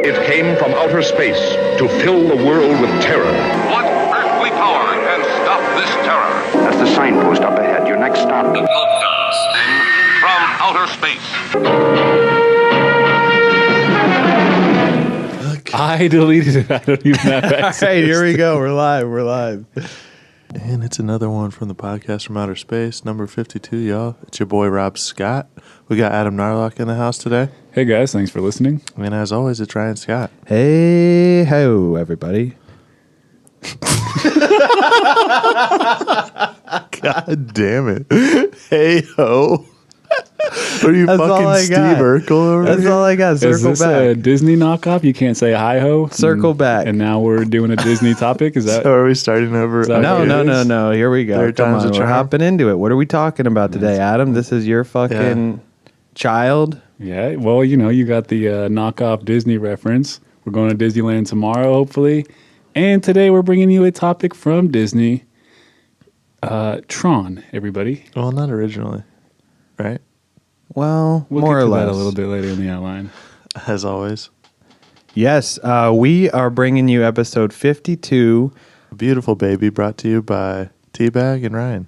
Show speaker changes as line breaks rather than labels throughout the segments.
It came from outer space to fill the world with terror.
What earthly power can stop this terror?
That's the signpost up ahead. Your next stop.
The broadcasting from outer space.
I deleted it. I don't even have access.
All right, here we go. We're live.
And it's another one from the podcast from outer space, number 52, y'all. It's your boy, Rob Scott. We got Adam Narlock in the house today.
Hey, guys. Thanks for listening.
And as always, it's Ryan Scott.
Hey, ho, everybody.
God damn it. Hey, ho. Are you
That's all
fucking
I
Steve
got.
Urkel over
That's
here?
all I got.
Is
Circle
this a
back.
Disney knockoff? You can't say hi-ho?
Circle back.
And now we're doing a Disney topic? Is that...
So are we starting over?
that
No,
what it is?
no. Here we go.
Third
Come
time's
on,
a
we're
charm.
hopping into it. What are we talking about today, Adam? This is your fucking child.
Yeah, well, you got the knockoff Disney reference. We're going to Disneyland tomorrow, hopefully. And today we're bringing you a topic from Disney. Tron, everybody.
Well, not originally, right?
Well,
We'll
more
get
or
to
less.
that a little bit later in the outline.
As always.
Yes, we are bringing you episode 52.
Beautiful Baby, brought to you by Teabag and Ryan.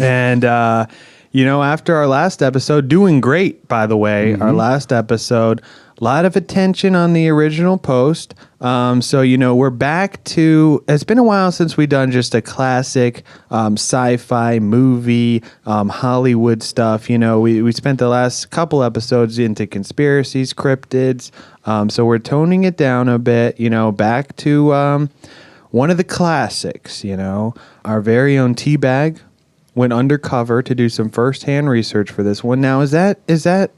And, after our last episode, doing great, by the way, our last episode, a lot of attention on the original post. So, we're back to, it's been a while since we've done just a classic sci-fi movie, Hollywood stuff. We spent the last couple episodes into conspiracies, cryptids. So we're toning it down a bit, back to one of the classics, our very own Teabag went undercover to do some first-hand research for this one. Now, is that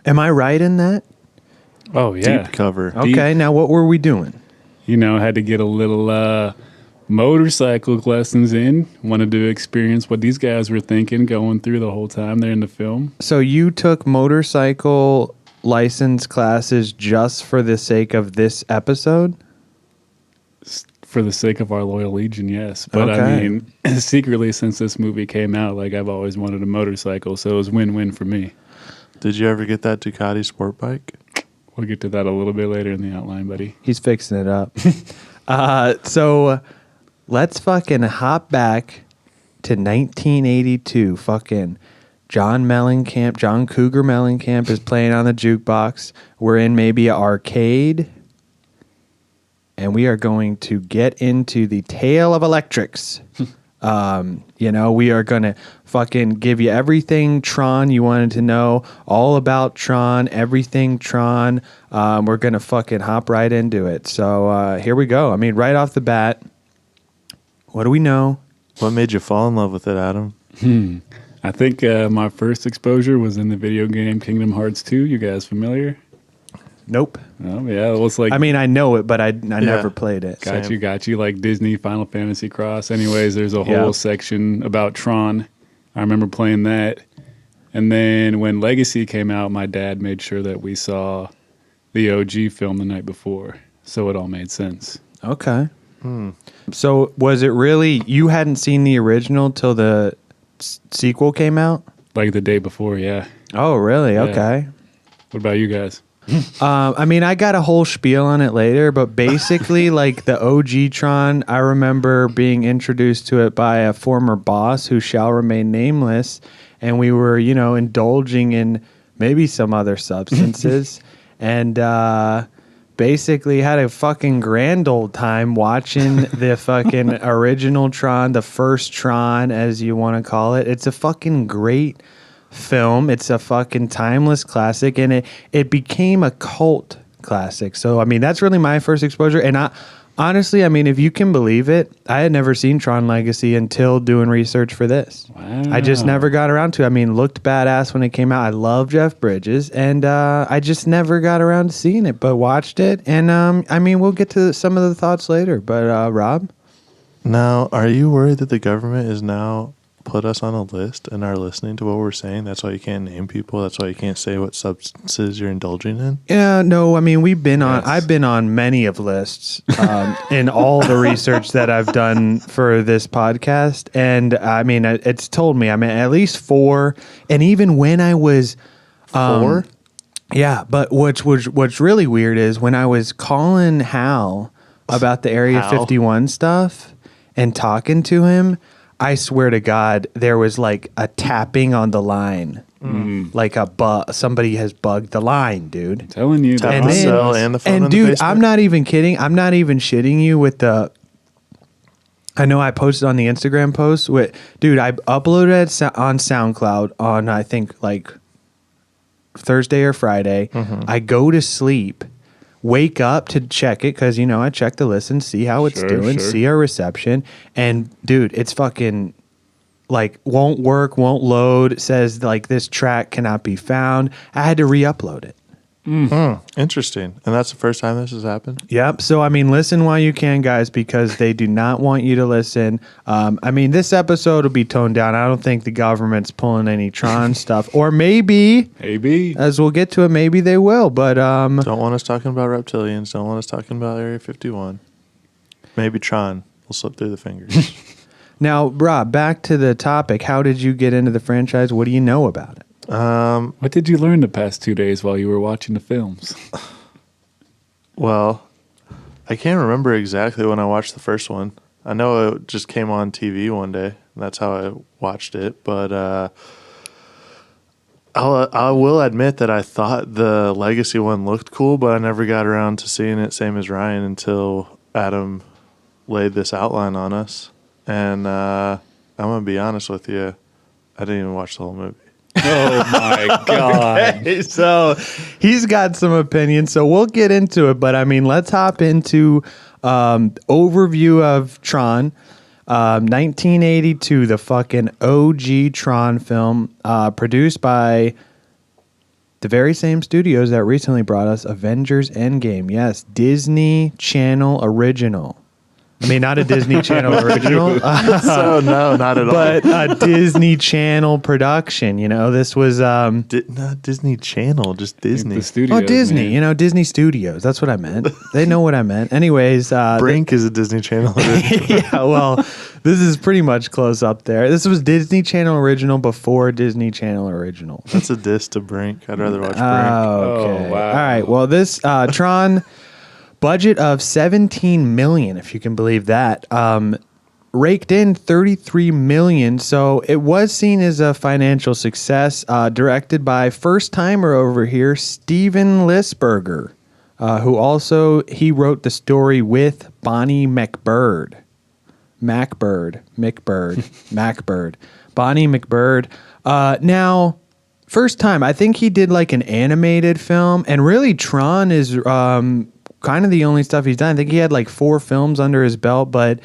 am I right in that?
Oh, yeah.
Deep cover.
Okay, now what were we doing?
Had to get a little motorcycle lessons in. Wanted to experience what these guys were thinking going through the whole time they're in the film.
So you took motorcycle license classes just for the sake of this episode?
For the sake of our loyal legion, yes. But
Okay.
secretly, since this movie came out, I've always wanted a motorcycle, so it was win-win for me.
Did you ever get that Ducati sport bike?
We'll get to that a little bit later in the outline, buddy.
He's fixing it up. So let's fucking hop back to 1982. Fucking John Cougar Mellencamp is playing on the jukebox. We're in maybe an arcade. And we are going to get into the tale of electrics. We are going to fucking give you everything Tron you wanted to know, all about Tron, everything Tron. We're going to fucking hop right into it. So here we go. Right off the bat, what do we know?
What made you fall in love with it, Adam?
I think my first exposure was in the video game Kingdom Hearts 2. You guys familiar?
Nope.
Oh, yeah. Well, it's like...
I know it, but I never played it.
Got you. Like Disney Final Fantasy Cross. Anyways, there's a whole section about Tron. I remember playing that. And then when Legacy came out, my dad made sure that we saw the OG film the night before. So it all made sense.
Okay. So was it really, you hadn't seen the original till the sequel came out?
Like the day before, yeah.
Oh, really?
Yeah.
Okay.
What about you guys?
I got a whole spiel on it later, but basically, like the OG Tron, I remember being introduced to it by a former boss who shall remain nameless, and we were, indulging in maybe some other substances, and basically had a fucking grand old time watching the fucking original Tron, the first Tron, as you want to call it. It's a fucking great film. It's a fucking timeless classic, and it became a cult classic. So that's really my first exposure. And I honestly, if you can believe it, I had never seen Tron Legacy until doing research for this. Wow. I just never got around to it. Looked badass when it came out. I love Jeff Bridges, and I just never got around to seeing it, but watched it. And we'll get to some of the thoughts later. But Rob?
Now, are you worried that the government is now put us on a list and are listening to what we're saying? That's why you can't name people. That's why you can't say what substances you're indulging in.
Yeah, no, we've been on, I've been on many of lists in all the research that I've done for this podcast. And it's told me, at least 4. And even when I was,
4?
Yeah, but what's really weird is when I was calling Hal about the Area
Hal?
51 stuff and talking to him, I swear to God, there was like a tapping on the line. Like somebody has bugged the line, dude.
I'm telling you.
Tap
And
the
then-
cell and the phone in
And
the
dude,
basement?
I'm not even kidding. I'm not even shitting you with the. I know I posted on the Instagram post with, dude, I uploaded it on SoundCloud on, I think, like Thursday or Friday. I go to sleep, wake up to check it because, I check the listen, see how it's doing, see our reception. And, dude, it's fucking like won't work, won't load. It says like this track cannot be found. I had to re-upload it.
Interesting. And that's the first time this has happened?
Yep. So, listen while you can, guys, because they do not want you to listen. This episode will be toned down. I don't think the government's pulling any Tron stuff. Or maybe, as we'll get to it, maybe they will. But
Don't want us talking about reptilians. Don't want us talking about Area 51. Maybe Tron will slip through the fingers.
now, Rob, back to the topic. How did you get into the franchise? What do you know about it?
What did you learn the past 2 days while you were watching the films?
Well, I can't remember exactly when I watched the first one. I know it just came on TV one day, and that's how I watched it. But I will admit that I thought the Legacy one looked cool, but I never got around to seeing it, same as Ryan, until Adam laid this outline on us. And I'm going to be honest with you, I didn't even watch the whole movie.
Oh my God.
Okay, so he's got some opinions, so we'll get into it. But let's hop into overview of Tron. 1982, the fucking OG Tron film, produced by the very same studios that recently brought us Avengers Endgame. Yes, Disney Channel original. Not a Disney Channel original.
So, no, not at all.
But a Disney Channel production. This was
Not Disney Channel, just Disney.
The studios,
Disney.
man.
Disney Studios. That's what I meant. They know what I meant. Anyways,
Brink is a Disney Channel.
yeah. Well, this is pretty much close up there. This was Disney Channel original before Disney Channel original.
That's a diss to Brink. I'd rather watch Brink.
Okay.
Oh, wow.
All right. Well, this Tron budget of $17 million, if you can believe that. Raked in $33 million, so it was seen as a financial success. Directed by first timer over here, Steven Lisberger, who also he wrote the story with Bonnie McBird. Bonnie McBird. Now, first time, I think he did like an animated film, and really Tron is kind of the only stuff he's done. I think he had like 4 films under his belt, but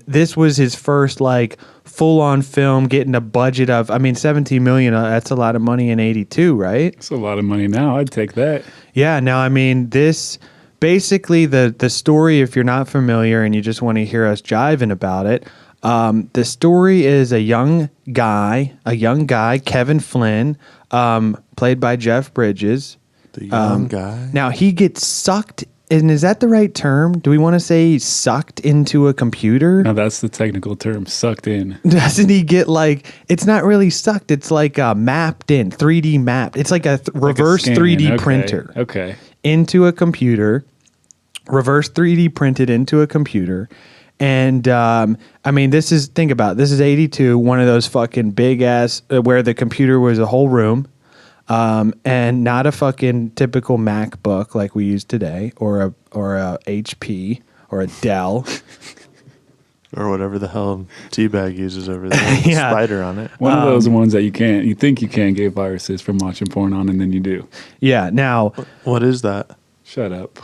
this was his first like full-on film, getting a budget of, $17 million. That's a lot of money in 82, right?
It's a lot of money now. I'd take that.
Yeah. Now, this basically the story, if you're not familiar and you just want to hear us jiving about it, the story is a young guy, Kevin Flynn, played by Jeff Bridges.
The young guy.
Now he gets sucked, and is that the right term? Do we want to say sucked into a computer?
Now that's the technical term, sucked in.
Doesn't he get like, it's not really sucked, it's like mapped in, 3D mapped. It's like a reverse
scan,
3D
okay,
printer.
Okay.
Into a computer, reverse 3D printed into a computer. And this is, think about it, this is 82, one of those fucking big ass, where the computer was a whole room. And not a fucking typical MacBook like we use today, or a HP or a Dell.
Or whatever the hell Teabag uses over there.
Yeah.
Spider on it.
One of those ones that you think you can't get viruses from watching porn on, and then you do.
Yeah. Now,
What is that?
Shut up.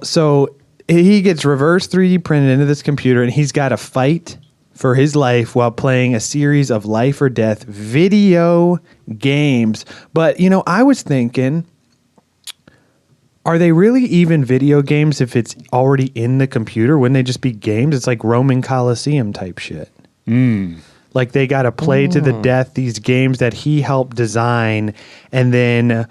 so he gets reverse 3D printed into this computer, and he's got to fight for his life while playing a series of life or death video games. But, I was thinking, are they really even video games if it's already in the computer? Wouldn't they just be games? It's like Roman Coliseum type shit. Like they got to play to the death these games that he helped design, and then,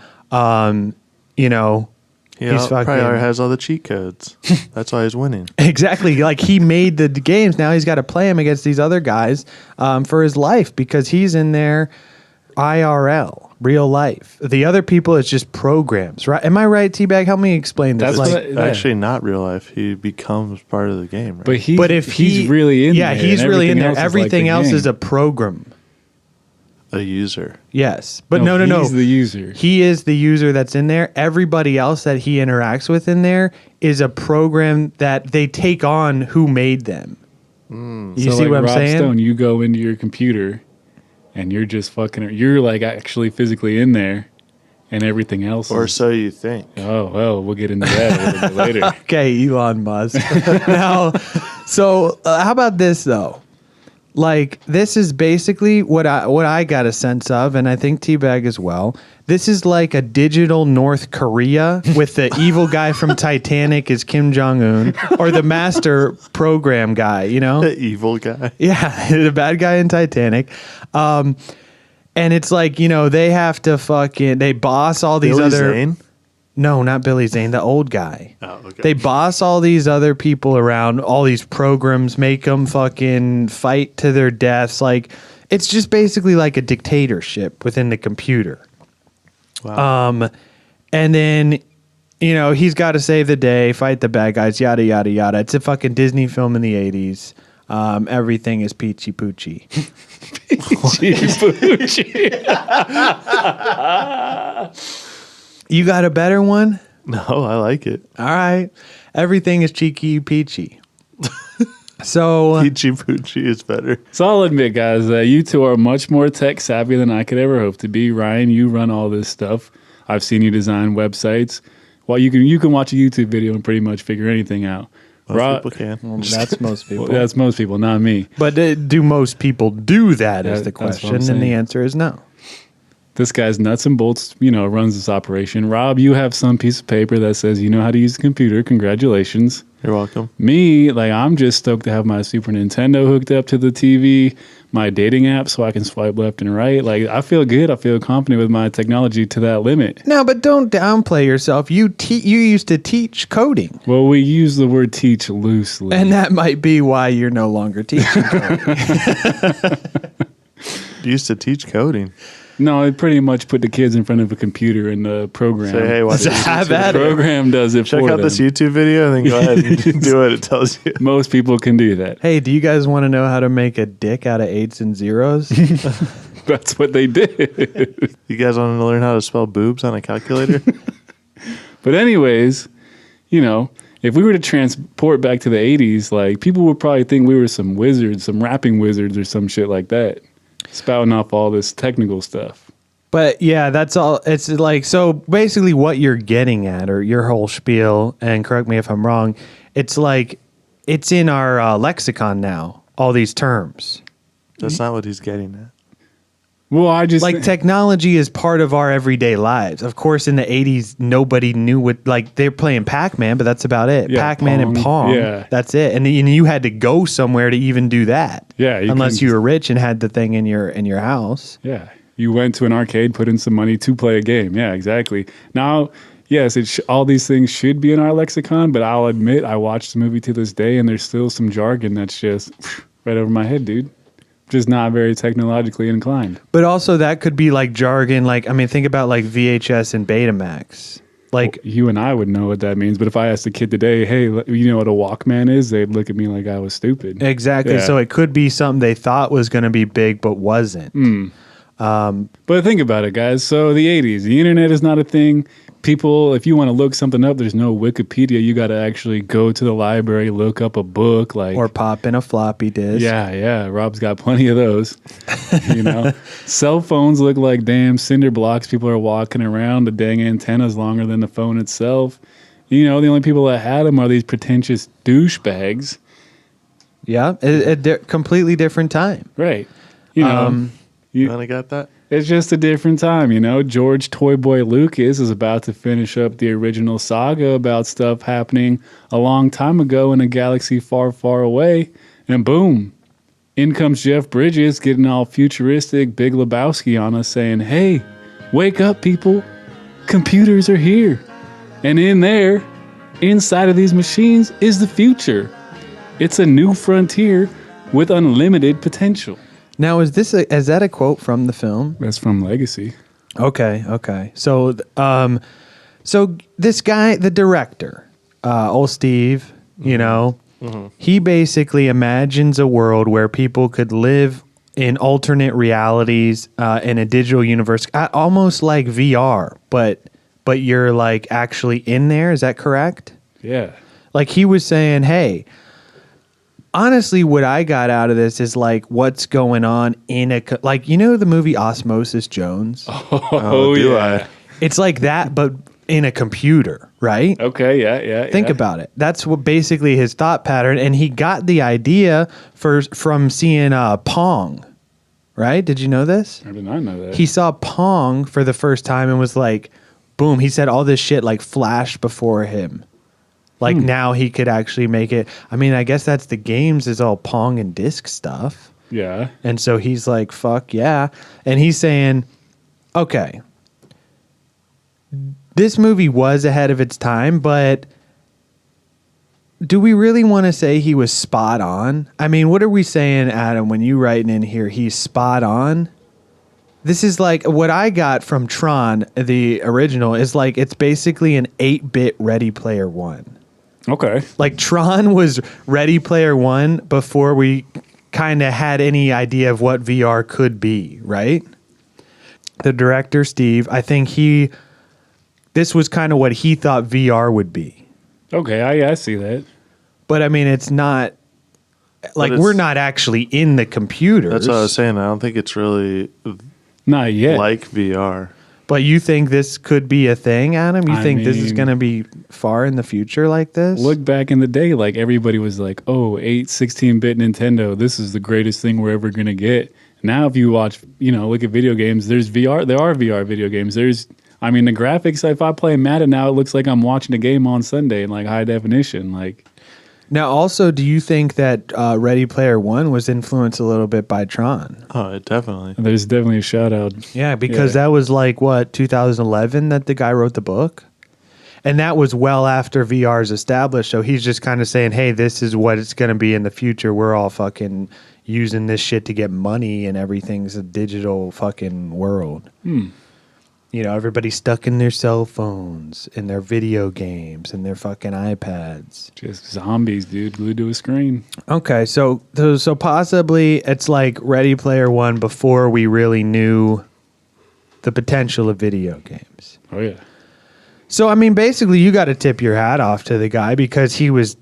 Yeah,
he's fucking
probably already has all the cheat codes. That's why he's winning.
Exactly. Like he made the games. Now he's got to play them against these other guys for his life because he's in there IRL. real life. The other people is just programs, right? Am I right, Teabag? Help me explain this.
That's
It's actually not real life. He becomes part of the game, right?
But if he's really in there.
Yeah, he's really in there.
else is like
Everything
the
else
game.
is a program.
A user.
Yes. But no.
He's the user.
He is the user that's in there. Everybody else that he interacts with in there is a program that they take on who made them. You
So
see
like
what I'm
Rob
saying?
Stone, you go into your computer and you're just fucking, you're like actually physically in there and everything else.
Or so you think.
Oh, well, we'll get into that a little bit later.
Okay, Elon Musk. Now, so how about this though? Like, this is basically what I got a sense of, and I think Teabag as well. This is like a digital North Korea with the evil guy from Titanic is Kim Jong-un, or the master program guy, you know?
The evil guy.
Yeah, the bad guy in Titanic. And it's like, you know, they have to they boss all these
Billy
other...
Zane?
No, not Billy Zane, the old guy.
Oh, okay.
They boss all these other people around, all these programs, make them fucking fight to their deaths. Like, it's just basically like a dictatorship within the computer.
Wow.
And then, you know, he's got to save the day, fight the bad guys, yada, yada, yada. It's a fucking Disney film in the 80s. Everything is peachy poochy. You got a better one?
No, I like it.
All right. Everything is cheeky peachy. So
Peachy Poochie is better.
So I'll admit, guys, that you two are much more tech savvy than I could ever hope to be. Ryan, you run all this stuff. I've seen you design websites. Well, you can watch a YouTube video and pretty much figure anything out.
Most people can.
well, that's most people.
Well, that's most people, not me.
But do most people do that is the
That's what I'm
question, and
saying.
the answer is no.
This guy's nuts and bolts, you know, runs this operation. Rob, you have some piece of paper that says you know how to use a computer. Congratulations.
You're welcome.
Me, like, I'm just stoked to have my Super Nintendo hooked up to the TV, my dating app so I can swipe left and right. Like, I feel good. I feel confident with my technology to that limit.
No, but don't downplay yourself. You used to teach coding,
Well, we use the word teach loosely.
and that might be why you're no longer teaching coding.
You used to teach coding.
No, it pretty much put the kids in front of a computer and the program.
Say, hey, watch this
Have
YouTube
at
the
it.
program does it
Check
for
out
them.
this YouTube video and then go ahead and do what it tells you.
Most people can do that.
Hey, do you guys want to know how to make a dick out of 8s and 0s?
That's what they did.
You guys want to learn how to spell boobs on a calculator?
But anyways, you know, if we were to transport back to the 80s, like, people would probably think we were some wizards, some rapping wizards or some shit like that, spouting off all this technical stuff.
But yeah, that's all. It's like, so basically what you're getting at, or your whole spiel, and correct me if I'm wrong, it's like, it's in our lexicon now, all these terms.
That's not what he's getting at.
Well, I just
Like, technology is part of our everyday lives. Of course, in the 80s, nobody knew what, like, they're playing Pac-Man, but that's about it.
Yeah,
Pac-Man and
Pong.
Pong.
Yeah.
That's it. And you had to go somewhere to even do that.
Yeah, you
Unless
couldn't
you
just-
were rich and had the thing in your house.
Yeah. You went to an arcade, put in some money to play a game. Yeah, exactly. Now, yes, all these things should be in our lexicon, but I'll admit I watched the movie to this day and there's still some jargon that's just right over my head, dude. Just not very technologically inclined.
But also that could be like jargon. Like, I mean, think about like VHS and Betamax. Like,
You and I would know what that means, but if I asked a kid today, hey, you know what a Walkman is? They'd look at me like I was stupid.
exactly.
Yeah.
So it could be something they thought was going to be big, but wasn't.
But think about it, guys. So the 80s, the internet is not a thing. People, if you want to look something up, there's no Wikipedia. You got to actually go to the library, look up a book, like,
Or pop in a floppy disk.
yeah. Rob's got plenty of those. You know, cell phones look like damn cinder blocks. People are walking around. The dang antenna's longer than the phone itself. You know, the only people that had them are these pretentious douchebags.
Yeah. Completely different time.
Right. You know,
You kind of got that?
it's just a different time, you know. George Toy Boy Lucas is about to finish up the original saga about stuff happening a long time ago in a galaxy far, far away. And boom, in comes Jeff Bridges getting all futuristic, Big Lebowski on us saying, hey, wake up, people. Computers are here. And in there, inside of these machines, is the future. It's a new frontier with unlimited potential.
Now, is that a quote from the film?
That's from Legacy.
Okay. So, so this guy, the director, old Steve, you know, he basically imagines a world where people could live in alternate realities in a digital universe, almost like VR, but you're like actually in there. Is that correct?
Yeah.
Like he was saying, hey, honestly, what I got out of this is like what's going on in like, you know, the movie Osmosis Jones?
Oh, do I?
It's like that, but in a computer, right?
Okay, yeah.
Think about it. That's what basically his thought pattern. And he got the idea from seeing Pong, right? Did you know this?
I did not know that.
He saw Pong for the first time and was like, boom, he said all this shit like flashed before him. Like now he could actually make it. I mean, I guess that's the games is all Pong and disc stuff.
Yeah.
And so he's like, fuck yeah. And he's saying, okay, this movie was ahead of its time, but do we really want to say he was spot on? I mean, what are we saying, Adam, when you writing in here, he's spot on? This is like what I got from Tron, the original, is like it's basically an 8-bit Ready Player One.
Okay.
Like Tron was Ready Player One before we kind of had any idea of what VR could be, right? The director, Steve, I think this was kind of what he thought VR would be.
Okay, I see that.
But I mean, it's not like we're not actually in the computers.
That's what I was saying. I don't think it's really
Not yet.
like VR.
But you think this could be a thing, Adam? You think this is going to be far in the future like this?
Look back in the day, like everybody was like, oh, 16-bit Nintendo, this is the greatest thing we're ever going to get. Now if you watch, look at video games, there's VR, there are VR video games. The graphics, if I play Madden now, it looks like I'm watching a game on Sunday in like high definition. Like,
now, also, do you think that Ready Player One was influenced a little bit by Tron?
Oh, definitely.
There's definitely a shout out.
Yeah, because that was like, 2011 that the guy wrote the book? And that was well after VR's established. So he's just kind of saying, hey, this is what it's going to be in the future. We're all fucking using this shit to get money and everything's a digital fucking world. Everybody's stuck in their cell phones, in their video games, and their fucking iPads.
Just zombies, dude, glued to a screen.
Okay, so possibly it's like Ready Player One before we really knew the potential of video games.
Oh, yeah.
So, I mean, basically, you got to tip your hat off to the guy because he was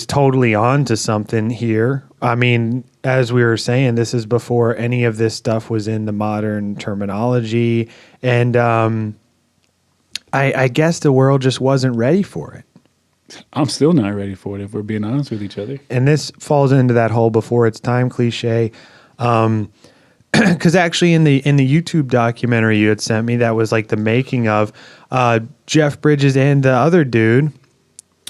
totally on to something here. I mean, as we were saying, this is before any of this stuff was in the modern terminology. And I guess the world just wasn't ready for it.
I'm still not ready for it, if we're being honest with each other.
And this falls into that whole before its time cliche. Because actually in the YouTube documentary you had sent me, that was like the making of Jeff Bridges and the other dude,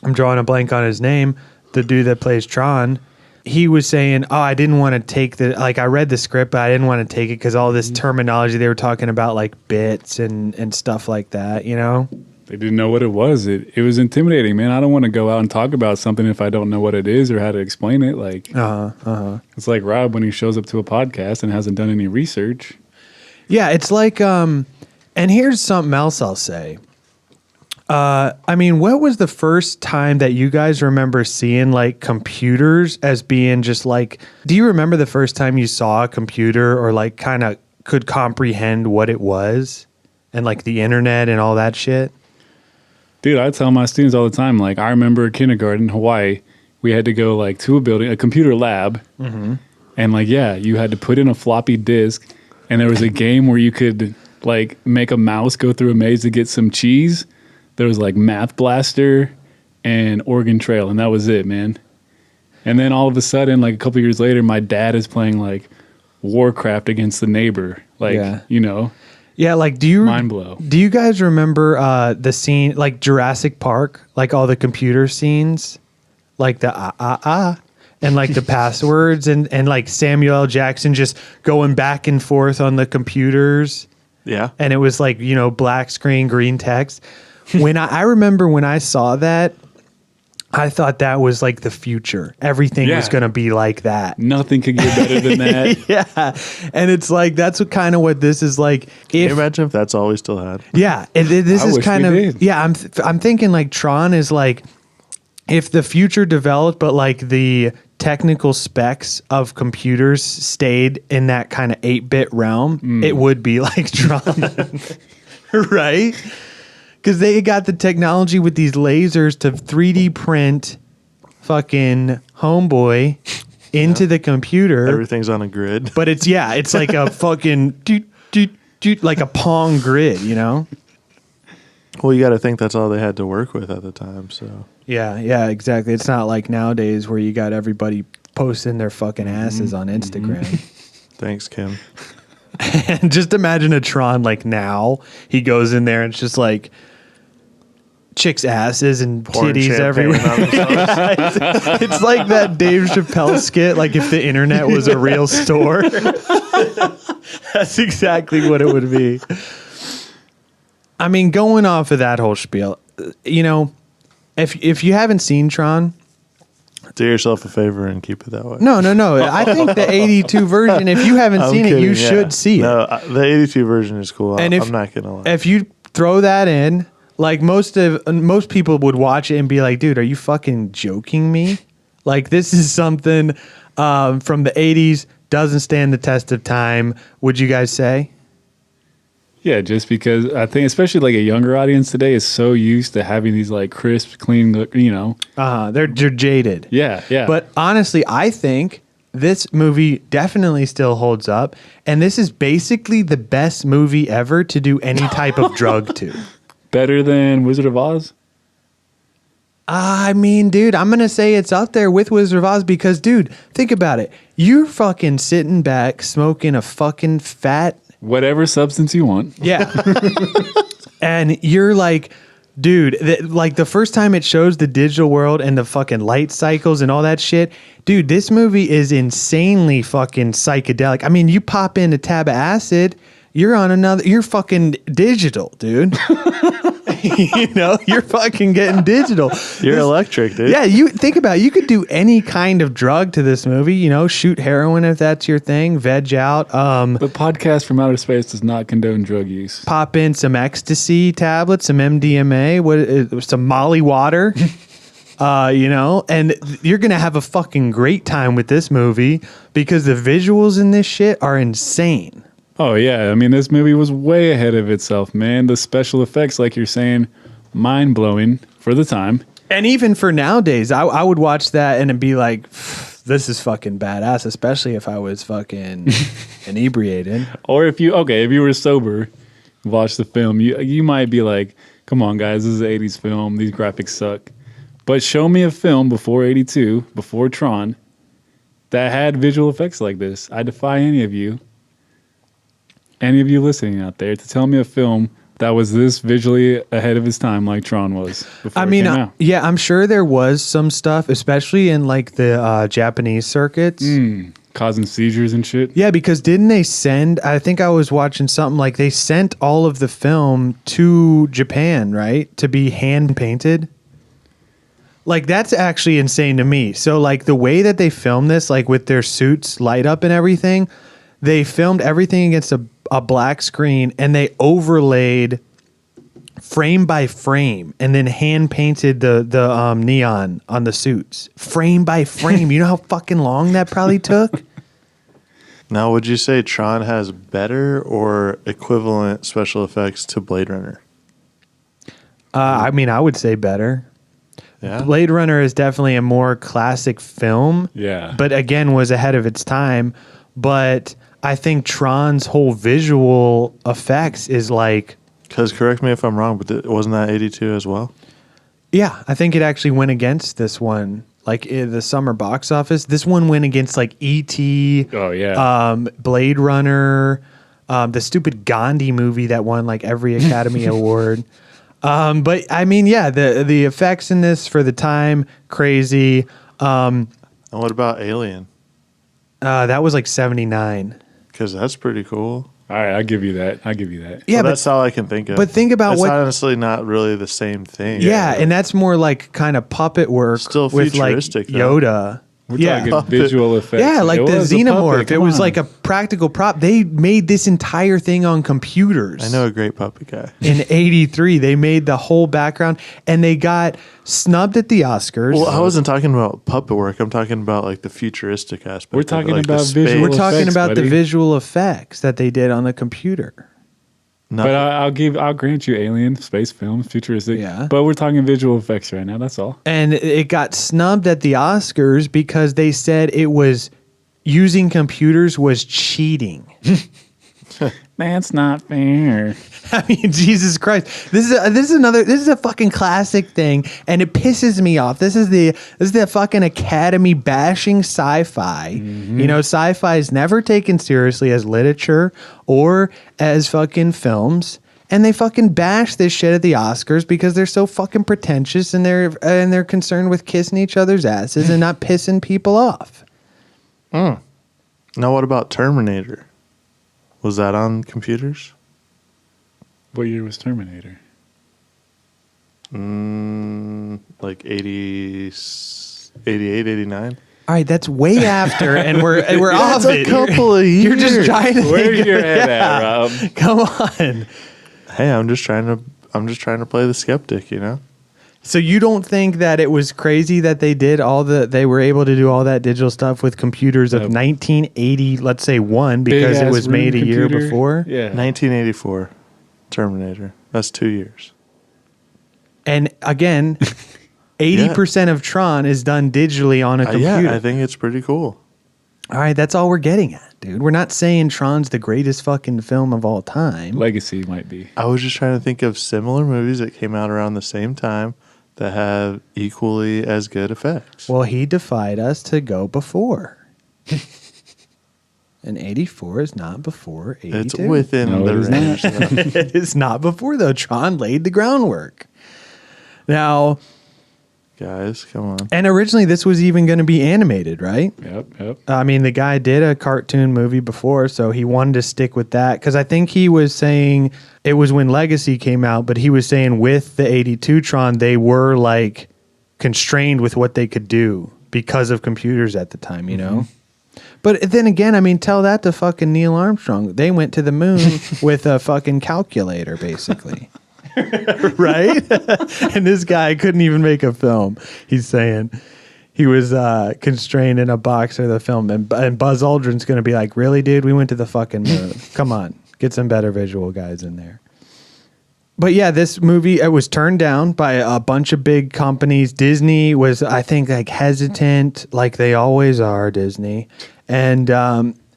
I'm drawing a blank on his name, the dude that plays Tron, he was saying, I didn't want to take I read the script, but I didn't want to take it because all this terminology, they were talking about like bits and stuff like that, They
didn't know what it was. It was intimidating, man. I don't want to go out and talk about something if I don't know what it is or how to explain it. Like, It's like Rob when he shows up to a podcast and hasn't done any research.
Yeah, it's like, and here's something else I'll say. What was the first time that you guys remember seeing like computers as being just like, do you remember the first time you saw a computer or like kind of could comprehend what it was and like the internet and all that shit?
Dude, I tell my students all the time, like I remember kindergarten in Hawaii, we had to go like to a building, a computer lab. And like, you had to put in a floppy disk and there was a game where you could like make a mouse go through a maze to get some cheese. There was like Math Blaster and Oregon Trail, and that was it, man. And then all of a sudden, like a couple years later, my dad is playing like Warcraft against the neighbor. Like,
Yeah, like
mind blow.
Do you guys remember the scene like Jurassic Park, like all the computer scenes, like the and like the passwords and like Samuel L. Jackson just going back and forth on the computers?
Yeah.
And it was like, black screen, green text. When I remember when I saw that, I thought that was like the future. Everything was going to be like that.
Nothing could get better than that.
Yeah. And it's like, that's what this is like.
Can you imagine if that's all we still had?
Yeah. This
I
is
wish
kind
we
of,
did.
yeah, I'm thinking like Tron is like, if the future developed, but like the technical specs of computers stayed in that kind of 8-bit realm, it would be like Tron. Right? Because they got the technology with these lasers to 3D print fucking Homeboy into the computer.
Everything's on a grid.
But it's like a fucking doot, like a Pong grid, you know?
Well, you got to think that's all they had to work with at the time. So
Yeah, exactly. It's not like nowadays where you got everybody posting their fucking asses on Instagram.
thanks, Kim.
And just imagine a Tron like now. He goes in there and it's just like chicks' asses and
Pouring
titties
champagne
everywhere.
on themselves.
It's like that Dave Chappelle skit, like if the internet was a real store. That's exactly what it would be. I mean, going off of that whole spiel, you know, if you haven't seen Tron,
Do yourself a favor and keep it that way.
no. I think the 82 version, if you haven't
I'm
seen it,
kidding,
you
yeah.
should see it.
No, the 82 version is cool.
And
I'm not gonna lie.
If you throw that in, like most people would watch it and be like, dude, are you fucking joking me? Like this is something from the 80s, doesn't stand the test of time. Would you guys say?
Yeah, just because I think, especially like a younger audience today, is so used to having these like crisp, clean, look, you know.
They're jaded.
Yeah.
But honestly, I think this movie definitely still holds up. And this is basically the best movie ever to do any type of drug to.
Better than Wizard of Oz?
I mean, dude, I'm going to say it's up there with Wizard of Oz because, dude, think about it. You're fucking sitting back smoking a fucking fat.
Whatever substance you want.
Yeah. And you're like, dude, like the first time it shows the digital world and the fucking light cycles and all that shit, dude, this movie is insanely fucking psychedelic. I mean, you pop in a tab of acid, you're fucking digital, dude. You know, you're fucking getting digital.
You're electric, dude.
Yeah, you think about it. You could do any kind of drug to this movie, you know, shoot heroin if that's your thing, veg out.
The podcast from outer space does not condone drug use.
Pop in some ecstasy tablets, some MDMA, some Molly water, you know, and you're going to have a fucking great time with this movie because the visuals in this shit are insane.
Oh, yeah. I mean, this movie was way ahead of itself, man. The special effects, like you're saying, mind-blowing for the time.
And even for nowadays, I would watch that and it'd be like, this is fucking badass, especially if I was fucking inebriated.
Or if you were sober, watch the film, you might be like, come on, guys, this is an 80s film. These graphics suck. But show me a film before 82, before Tron, that had visual effects like this. I defy any of you listening out there to tell me a film that was this visually ahead of its time like Tron was before it came out.
Yeah, I'm sure there was some stuff, especially in like the Japanese circuits.
Causing seizures and shit.
Yeah, because didn't they send, I think I was watching something like they sent all of the film to Japan, right? To be hand painted. Like that's actually insane to me. So like the way that they filmed this, like with their suits light up and everything, they filmed everything against a black screen and they overlaid frame by frame and then hand painted the neon on the suits frame by frame. You know how fucking long that probably took?
Now, would you say Tron has better or equivalent special effects to Blade Runner?
I mean, I would say better.
Yeah.
Blade Runner is definitely a more classic film.
Yeah.
But again, was ahead of its time. But I think Tron's whole visual effects is like...
Because correct me if I'm wrong, but wasn't that 82 as well?
Yeah, I think it actually went against this one. Like in the summer box office, this one went against like E.T.
Oh, yeah.
Blade Runner, the stupid Gandhi movie that won like every Academy Award. But I mean, yeah, the effects in this for the time, crazy.
And what about Alien?
That was like 79.
Because that's pretty cool.
All right, I'll give you that.
Yeah,
Well, that's all I can think of.
but think about
it's
what-
honestly not really the same thing.
Yeah, and that's more like kind of puppet work
Still
with like
futuristic, though.
Yoda.
We're talking visual effects.
Yeah, like
It
the
was a
xenomorph.
puppet,
It
come
was
on.
like a practical prop. They made this entire thing on computers.
I know a great puppet guy.
In '83, they made the whole background, and they got snubbed at the Oscars.
Well, I wasn't talking about puppet work. I'm talking about like the futuristic aspect.
We're
of it,
talking
like the
about
space.
visual
We're talking
effects,
about the
buddy.
visual effects that they did on the computer.
But I'll grant you alien, space films, futuristic.
Yeah.
But we're talking visual effects right now. That's all.
And it got snubbed at the Oscars because they said it was using computers was cheating.
That's not fair.
I mean, Jesus Christ! This is a fucking classic thing, and it pisses me off. This is the fucking Academy bashing sci-fi. You know, sci-fi is never taken seriously as literature or as fucking films, and they fucking bash this shit at the Oscars because they're so fucking pretentious and they're concerned with kissing each other's asses and not pissing people off.
Now, what about Terminator? Was that on computers?
What year was Terminator?
Like 80, 88, 89?
All right, that's way after, and we're off
That's a
it.
couple of
You're
years.
just trying to
Where's
think
your
of-
head at,
Yeah.
Rob?
Come on.
Hey, I'm just trying to play the skeptic, you know?
So you don't think that it was crazy that they were able to do all that digital stuff with computers of 1980, let's say one, because it
Big-ass
was made a
room
year
computer?
before?
Yeah.
1984, Terminator. That's 2 years.
And again, 80% of Tron is done digitally on a computer.
Yeah, I think it's pretty cool.
All right, that's all we're getting at, dude. We're not saying Tron's the greatest fucking film of all time.
Legacy might be.
I was just trying to think of similar movies that came out around the same time that have equally as good effects.
Well, he defied us to go before. And 84 is not before 82.
It's within
No,
the
it is
range. though.
It's not before, though. Tron laid the groundwork. Now,
Guys, come on.
and originally this was even going to be animated, right?
Yep.
I mean, the guy did a cartoon movie before, so he wanted to stick with that. Because I think he was saying it was when Legacy came out, but he was saying with the 82 Tron, they were like constrained with what they could do because of computers at the time, you know? But then again, I mean, tell that to fucking Neil Armstrong. They went to the moon with a fucking calculator, basically. Right? And this guy couldn't even make a film. He's saying he was constrained in a box for the film. And Buzz Aldrin's going to be like, really, dude? We went to the fucking moon. Come on. Get some better visual guys in there. But yeah, this movie, it was turned down by a bunch of big companies. Disney was, I think, like hesitant, like they always are, Disney. And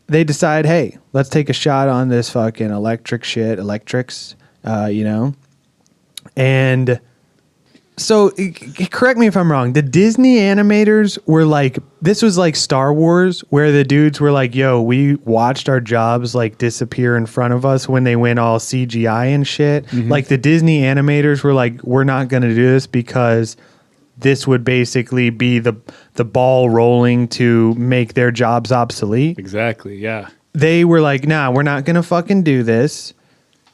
they decide, hey, let's take a shot on this fucking electrics, you know? And so, correct me if I'm wrong. The Disney animators were like, this was like Star Wars, where the dudes were like, yo, we watched our jobs like disappear in front of us when they went all CGI and shit.
Mm-hmm.
Like the Disney animators were like, we're not going to do this because this would basically be the ball rolling to make their jobs obsolete.
Exactly. Yeah.
They were like, nah, we're not going to fucking do this.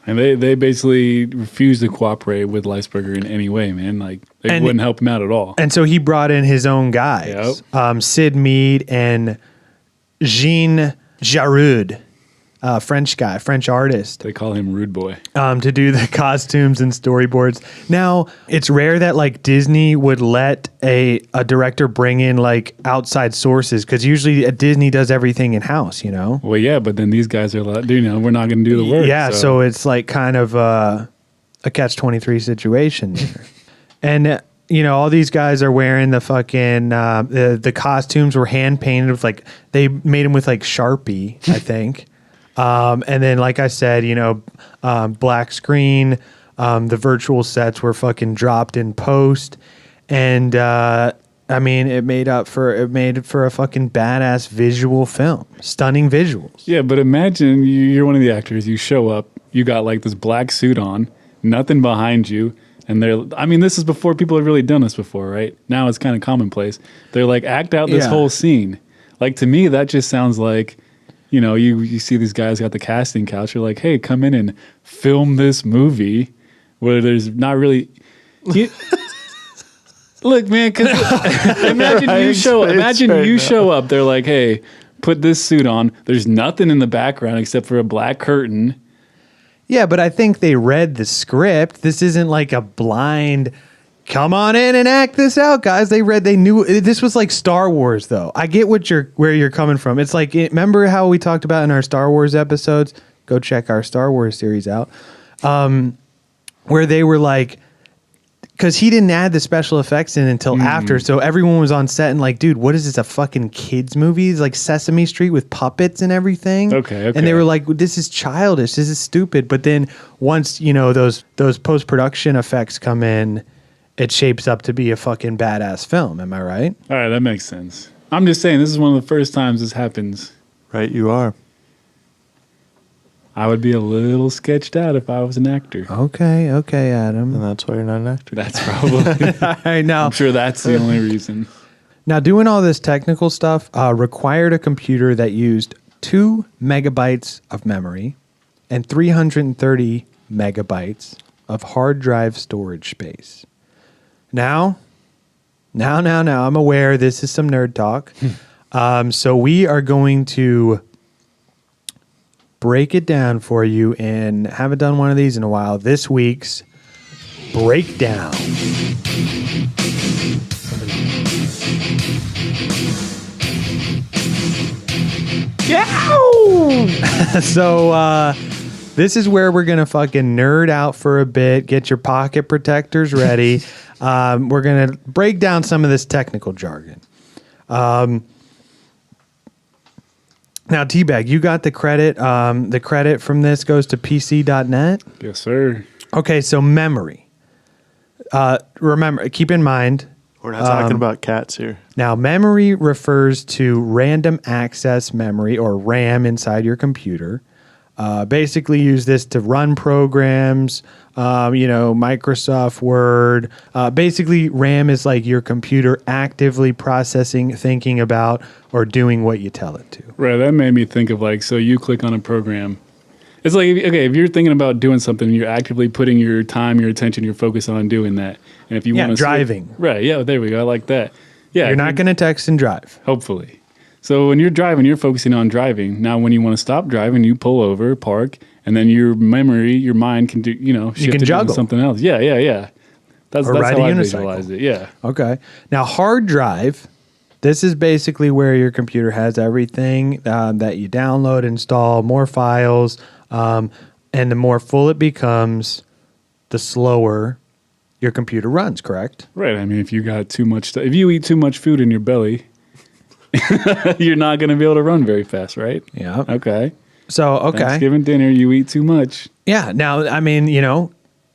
And they basically refused to cooperate with Leisberger in any way, man. Like they wouldn't help him out at all.
And so he brought in his own guys, Sid Mead and Jean Jaroud, French guy, French artist,
They call him Rude Boy.
to do the costumes and storyboards. Now, it's rare that like Disney would let a director bring in like outside sources because usually Disney does everything in house, you know?
Well, yeah, but then these guys are like, you know, we're not going to do the work.
Yeah, so it's like kind of a catch-23 situation there. And you know, all these guys are wearing the fucking the costumes were hand painted with like they made them with like Sharpie, I think. And then, like I said, you know, black screen. The virtual sets were fucking dropped in post, and I mean, it made for a fucking badass visual film, stunning visuals.
Yeah, but imagine you're one of the actors. You show up, you got like this black suit on, nothing behind you. And this is before people have really done this before, right? Now it's kind of commonplace. They're like, act out this whole scene. Like, to me, that just sounds like, you know, you see these guys got the casting couch. You're like, hey, come in and film this movie where there's not really. Look, man, because imagine you show up. They're like, hey, put this suit on. There's nothing in the background except for a black curtain.
Yeah, but I think they read the script. This isn't like a blind, come on in and act this out, guys. They knew this was like Star Wars, though. I get where you're coming from. It's like, remember how we talked about in our Star Wars episodes? Go check our Star Wars series out. Where they were like, because he didn't add the special effects in until after, so everyone was on set and like, dude, what is this, a fucking kids movie? It's like Sesame Street with puppets and everything.
Okay.
And they were like, this is childish, this is stupid. But then once, you know, those post-production effects come in, it shapes up to be a fucking badass film. Am I right?
All right, that makes sense. I'm just saying, this is one of the first times this happens.
Right, you are.
I would be a little sketched out if I was an actor.
Okay, Adam.
And that's why you're not an actor.
That's probably.
All right, now,
I'm sure that's the only reason.
Now, doing all this technical stuff required a computer that used 2 megabytes of memory and 330 megabytes of hard drive storage space. Now, I'm aware this is some nerd talk. So we are going to break it down for you, and haven't done one of these in a while. This week's breakdown. So this is where we're gonna fucking nerd out for a bit. Get your pocket protectors ready. We're gonna break down some of this technical jargon. Now, T-Bag, you got the credit. The credit from this goes to PC.net.
Yes, sir.
Okay, so memory. Remember, keep in mind.
We're not talking about cats here.
Now, memory refers to random access memory, or RAM, inside your computer. Basically, use this to run programs. Microsoft Word. Basically, RAM is like your computer actively processing, thinking about, or doing what you tell it to.
Right, that made me think of like, so you click on a program. It's like, okay, if you're thinking about doing something, you're actively putting your time, your attention, your focus on doing that. And if you want to
driving.
Right, yeah, there we go. I like that. Yeah,
you're not going to text and drive.
Hopefully. So when you're driving, you're focusing on driving. Now, when you want to stop driving, you pull over, park, and then your memory, your mind can do, shift
can
to
juggle.
doing something else. Yeah. That's how I
unicycle.
visualize it. Yeah.
Okay. Now, hard drive. This is basically where your computer has everything that you download, install, more files, and the more full it becomes, the slower your computer runs, correct?
Right. I mean, if you got too much stuff, if you eat too much food in your belly, you're not going to be able to run very fast, right?
Yeah.
Okay.
So, okay.
Thanksgiving dinner, you eat too much.
Yeah. Now, I mean,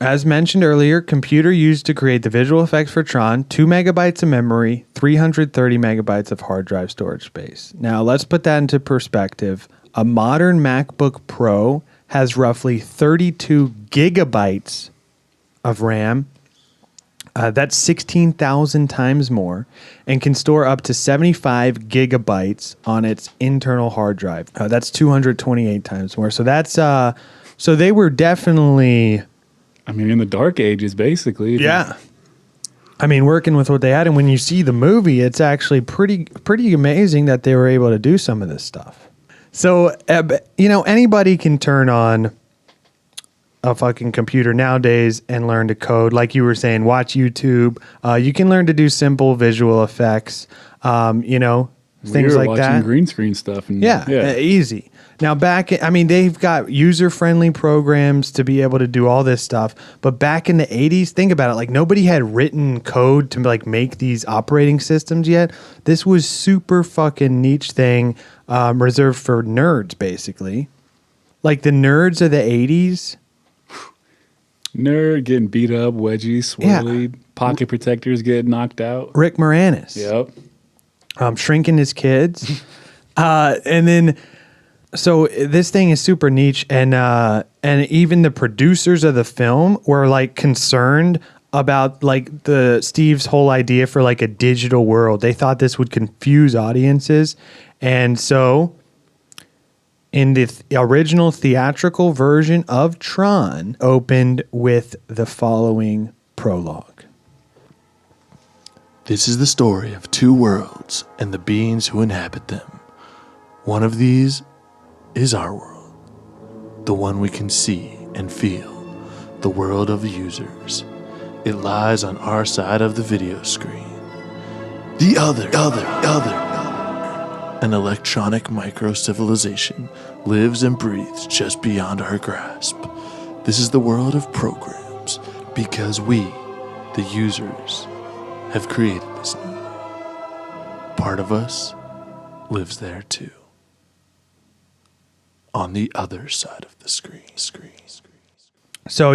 as mentioned earlier, computer used to create the visual effects for Tron, 2 megabytes of memory, 330 megabytes of hard drive storage space. Now, let's put that into perspective. A modern MacBook Pro has roughly 32 gigabytes of RAM. That's 16,000 times more, and can store up to 75 gigabytes on its internal hard drive. That's 228 times more. So that's so they were definitely,
I mean, in the dark ages, basically.
Yeah. I mean, working with what they had, and when you see the movie, it's actually pretty amazing that they were able to do some of this stuff. So, anybody can turn on a fucking computer nowadays and learn to code. Like you were saying, watch YouTube. You can learn to do simple visual effects, things like
watching
that.
Green screen stuff. And,
easy. Now they've got user-friendly programs to be able to do all this stuff. But back in the 80s, think about it. Like nobody had written code to like make these operating systems yet. This was super fucking niche thing reserved for nerds, basically. Like the nerds of the 80s.
Nerd getting beat up, wedgie, swirly, pocket protectors get knocked out.
Rick Moranis.
Yep.
Shrinking his kids. And then, so this thing is super niche, and even the producers of the film were like concerned about like Steve's whole idea for like a digital world. They thought this would confuse audiences. And so in the original theatrical version of Tron opened with the following prologue.
This is the story of two worlds and the beings who inhabit them. One of these is our world, the one we can see and feel, the world of the users. It lies on our side of the video screen. The other, an electronic micro-civilization, lives and breathes just beyond our grasp. This is the world of programs, because we, the users, have created this new world. Part of us lives there too. On the other side of the screen.
So,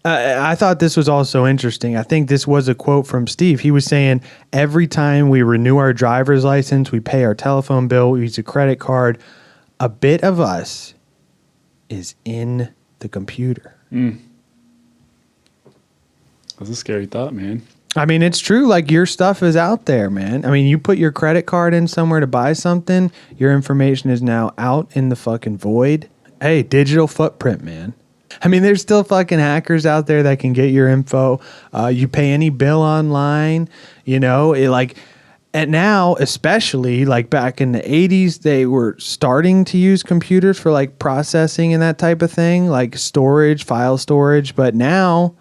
I thought this was also interesting. I think this was a quote from Steve. He was saying, every time we renew our driver's license, we pay our telephone bill, we use a credit card, a bit of us is in the computer.
That's a scary thought, man.
I mean, it's true. Like, your stuff is out there, man. I mean, you put your credit card in somewhere to buy something, your information is now out in the fucking void. Hey, digital footprint, man. I mean, there's still fucking hackers out there that can get your info. You pay any bill online, and now, especially like back in the 80s, they were starting to use computers for like processing and that type of thing, like storage, file storage. But now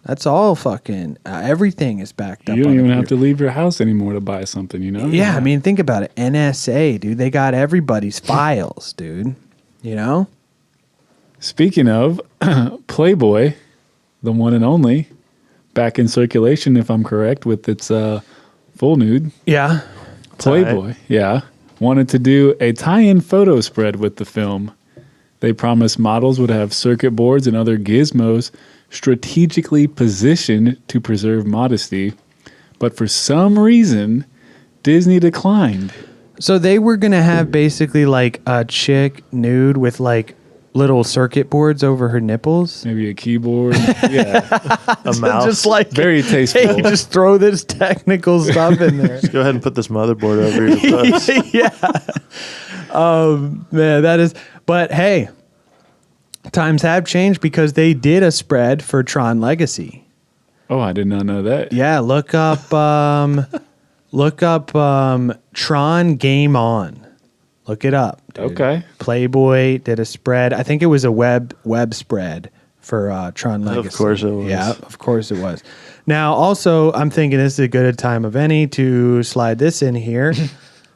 that's all fucking, everything is backed up.
You don't even have to leave your house anymore to buy something,
Yeah, I mean, think about it. NSA, dude, they got everybody's files, dude,
Speaking of Playboy, the one and only, back in circulation, if I'm correct, with its full nude.
Yeah.
Playboy, wanted to do a tie-in photo spread with the film. They promised models would have circuit boards and other gizmos strategically positioned to preserve modesty. But for some reason, Disney declined.
So they were going to have basically like a chick nude with like little circuit boards over her nipples.
Maybe a keyboard. Yeah.
A mouse.
Just like,
Very tasteful.
hey, just throw this technical stuff in there.
Just go ahead and put this motherboard over your butts.
Man, that is. But hey, times have changed because they did a spread for Tron Legacy.
Oh, I did not know that.
Yeah, look up Tron Game On. Look it up, dude.
Okay.
Playboy did a spread. I think it was a web spread for Tron Legacy.
Of course it was.
Yeah, of course it was. Now, also, I'm thinking this is a good time of any to slide this in here.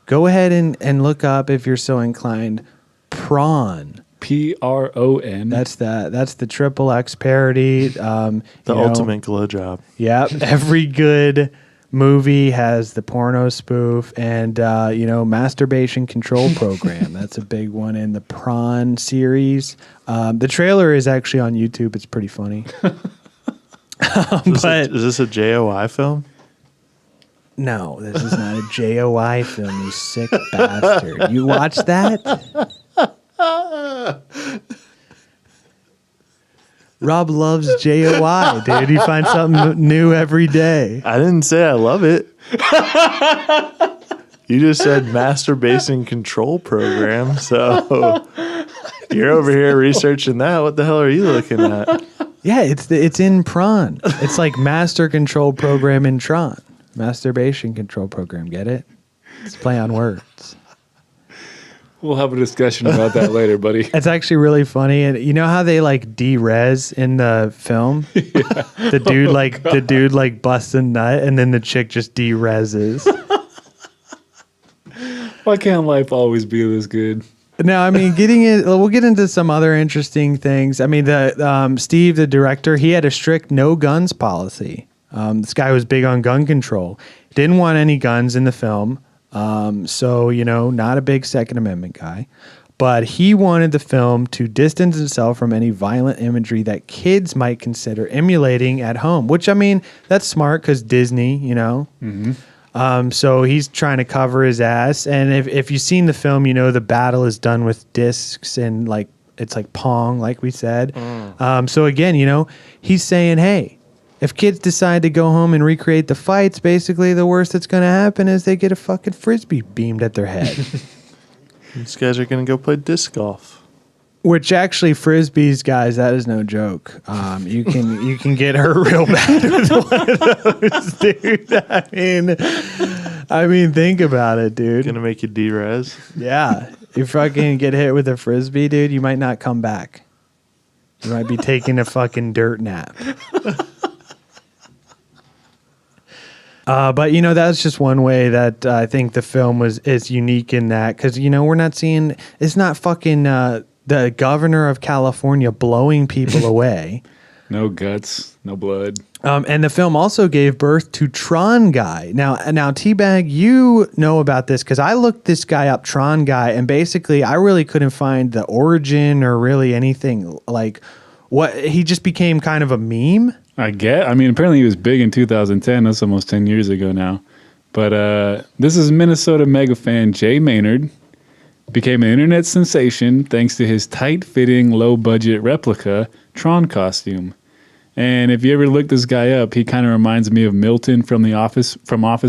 Go ahead and look up, if you're so inclined, Prawn.
P-R-O-N.
That's the triple X parody.
The ultimate glow job.
Yeah, every good movie has the porno spoof and masturbation control program. That's a big one in the Prawn series. The trailer is actually on YouTube. It's pretty funny.
Is this a JOI film?
No, this is not a JOI film, you sick bastard. You watch that? Rob loves JOI, dude. You find something new every day.
I didn't say I love it. You just said masturbation control program, so you're over here researching that. What the hell are you looking at?
Yeah, it's in Prawn. It's like master control program in Tron. Masturbation control program. Get it? It's play on words.
We'll have a discussion about that later, buddy.
It's actually really funny, and you know how they like de-res in the film? Yeah. The dude like busts a nut, and then the chick just de-reses.
Why can't life always be this good?
Now, I mean, we'll get into some other interesting things. I mean, Steve, the director, he had a strict no guns policy. This guy was big on gun control. Didn't want any guns in the film. So, not a big Second Amendment guy, but he wanted the film to distance itself from any violent imagery that kids might consider emulating at home, which, I mean, that's smart because Disney, Mm-hmm. So he's trying to cover his ass. And if you've seen the film, the battle is done with discs and like, it's like Pong, like we said. So again, he's saying, hey, if kids decide to go home and recreate the fights, basically the worst that's going to happen is they get a fucking Frisbee beamed at their head.
These guys are going to go play disc golf.
Which actually, frisbees, guys, that is no joke. You can get hurt real bad with one of those, dude. I mean, think about it, dude.
Going to make you D-res.
Yeah, you fucking get hit with a frisbee, dude. You might not come back. You might be taking a fucking dirt nap. But that's just one way that I think the film is unique in that, because we're not seeing, it's not fucking the governor of California blowing people away.
No guts, no blood.
And the film also gave birth to Tron Guy. Now, Teabag, you know about this because I looked this guy up, Tron Guy, and basically I really couldn't find the origin or really anything. Like, what, he just became kind of a meme.
I mean, apparently he was big in 2010. That's almost 10 years ago now. But this is Minnesota mega fan Jay Maynard. Became an internet sensation thanks to his tight-fitting, low-budget replica Tron costume. And if you ever look this guy up, he kind of reminds me of Milton from Office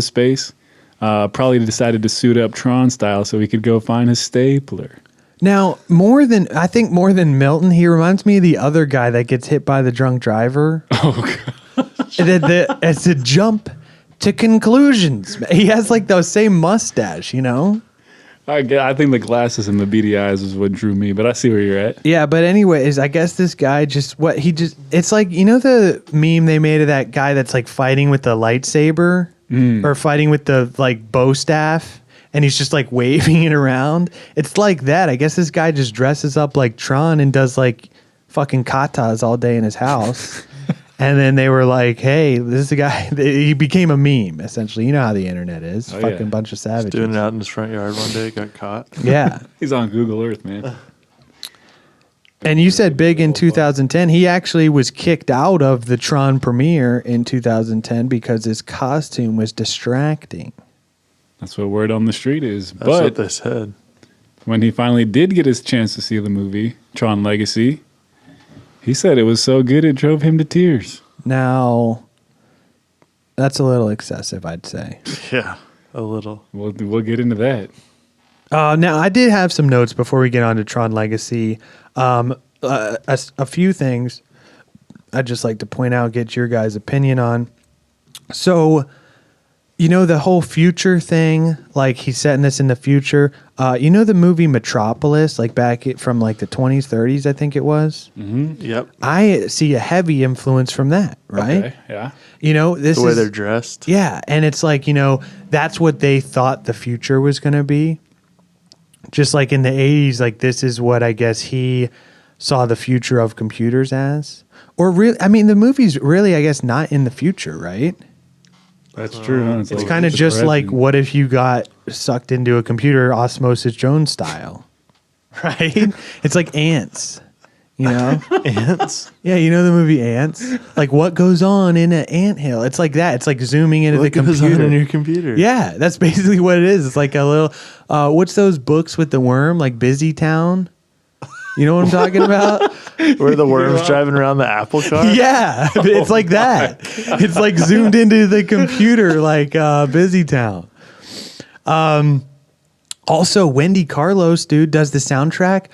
Space. Probably decided to suit up Tron style so he could go find his stapler.
Now, more than Milton, he reminds me of the other guy that gets hit by the drunk driver.
Oh, God.
It's a jump to conclusions. He has like the same mustache,
I think the glasses and the beady eyes is what drew me, but I see where you're at.
Yeah, but anyways, I guess this guy it's like, the meme they made of that guy that's like fighting with the lightsaber or fighting with the like bow staff, and he's just like waving it around. It's like that. I guess this guy just dresses up like Tron and does like fucking katas all day in his house. And then they were like, hey, this is the guy. He became a meme, essentially. You know how the internet is. Fucking bunch of savages.
Doing it out in his front yard one day, got caught.
Yeah.
He's on Google Earth, man.
And you said big in 2010. He actually was kicked out of the Tron premiere in 2010 because his costume was distracting.
That's what word on the street is.
That's what they said.
When he finally did get his chance to see the movie, Tron Legacy, he said it was so good it drove him to tears.
Now, that's a little excessive, I'd say.
Yeah, a little.
We'll get into that.
Now, I did have some notes before we get on to Tron Legacy. A few things I'd just like to point out, get your guys' opinion on. So, the whole future thing, like he's setting this in the future. The movie Metropolis, like back from like the 20s, 30s, I think it was.
Mm-hmm. Yep.
I see a heavy influence from that, right?
Okay, yeah.
This
the way they're dressed.
Yeah, and it's like, that's what they thought the future was going to be. Just like in the 80s, like this is what I guess he saw the future of computers as. Or really, the movie's really, I guess, not in the future, right?
That's true. Huh?
It's kind of just like, what if you got sucked into a computer Osmosis Jones style, right? It's like Ants,
Ants?
Yeah, the movie Ants? Like what goes on in an anthill? It's like that. It's like zooming into the computer.
What goes on in your computer?
Yeah, that's basically what it is. It's like a little, what's those books with the worm? Like Busy Town? You know what I'm talking about?
Where the worm's driving around the Apple car?
Yeah, it's like that. It's like zoomed into the computer like Busy Town. Also, Wendy Carlos, dude, does the soundtrack.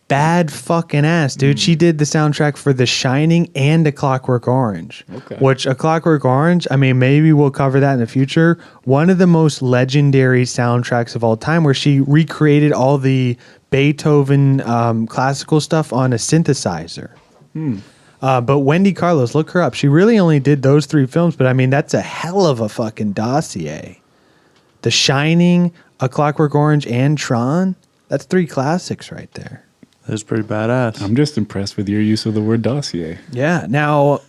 Bad fucking ass, dude. She did the soundtrack for The Shining and A Clockwork Orange. Okay. Which, A Clockwork Orange, maybe we'll cover that in the future. One of the most legendary soundtracks of all time, where she recreated all the Beethoven classical stuff on a synthesizer. But Wendy Carlos, look her up. She really only did those 3 films, but that's a hell of a fucking dossier. The Shining, A Clockwork Orange, and Tron. That's 3 classics right there.
That's pretty badass.
I'm just impressed with your use of the word dossier.
Yeah. Now,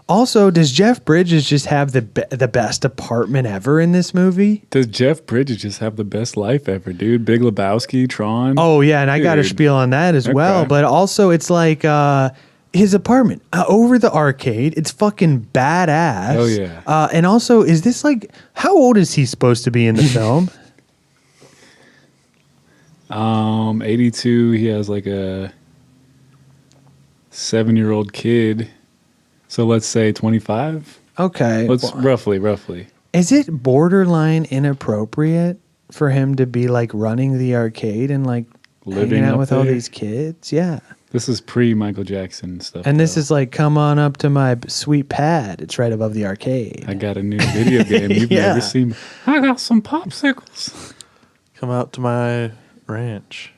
also, does Jeff Bridges just have the best apartment ever in this movie?
Does Jeff Bridges just have the best life ever, dude? Big Lebowski, Tron.
Oh, yeah, and I got a spiel on that as well. But also, it's like his apartment over the arcade. It's fucking badass.
Oh, yeah.
And also, is this like, how old is he supposed to be in the film?
82. He has like a 7-year-old kid. So let's say 25.
Okay.
Let's roughly.
Is it borderline inappropriate for him to be like running the arcade and like
Living
hanging out
up
with all
there?
these kids. Yeah.
This is pre-Michael Jackson stuff.
And this
though.
is like, come on up to my sweet pad. It's right above the arcade.
I got a new video game you've
Yeah.
never seen. I got some popsicles.
Come out to my ranch.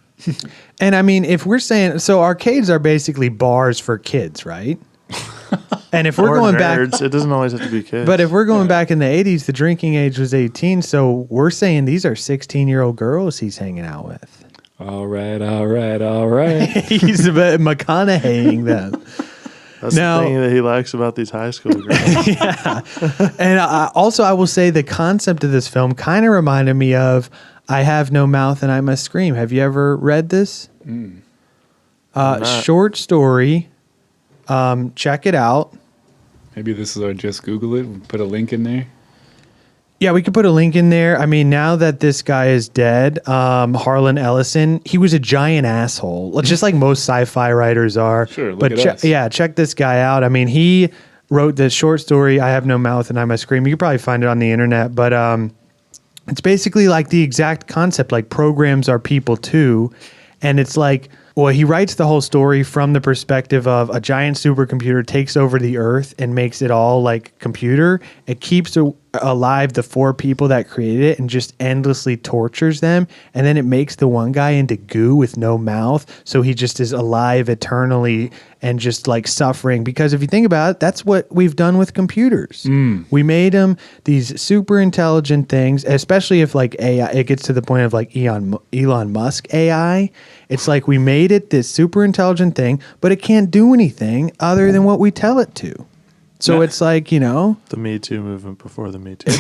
And I mean, if we're saying, so arcades are basically bars for kids, right? And if we're
Or
going
nerds.
back,
It doesn't always have to be kids.
but if we're going back in the 80s, the drinking age was 18. So we're saying these are 16-year-old girls he's hanging out with.
All right, all right, all right.
He's McConaugheying them.
That's
Now-
the thing that he likes about these high school girls.
And I will say the concept of this film kind of reminded me of I Have No Mouth and I Must Scream. Have you ever read this? Short story. Check it out.
Maybe this is our just Google it. We'll put a link in there.
Yeah, we could put a link in there. I mean, now that this guy is dead, Harlan Ellison, he was a giant asshole, just like most sci-fi writers are.
Sure, look
but
at us.
yeah, check this guy out. I mean, he wrote the short story "I Have No Mouth and I Must Scream." You could probably find it on the internet, but it's basically like the exact concept. Like programs are people too, and it's like. Well, he writes the whole story from the perspective of a giant supercomputer takes over the earth and makes it all like computer. It keeps alive the 4 people that created it and just endlessly tortures them. And then it makes the one guy into goo with no mouth. So he just is alive eternally and just like suffering. Because if you think about it, that's what we've done with computers. We made them these super intelligent things, especially if like AI, it gets to the point of like Elon Musk AI. It's like we made it this super intelligent thing, but it can't do anything other than what we tell it to. So it's like, you know,
The Me Too movement before the Me Too.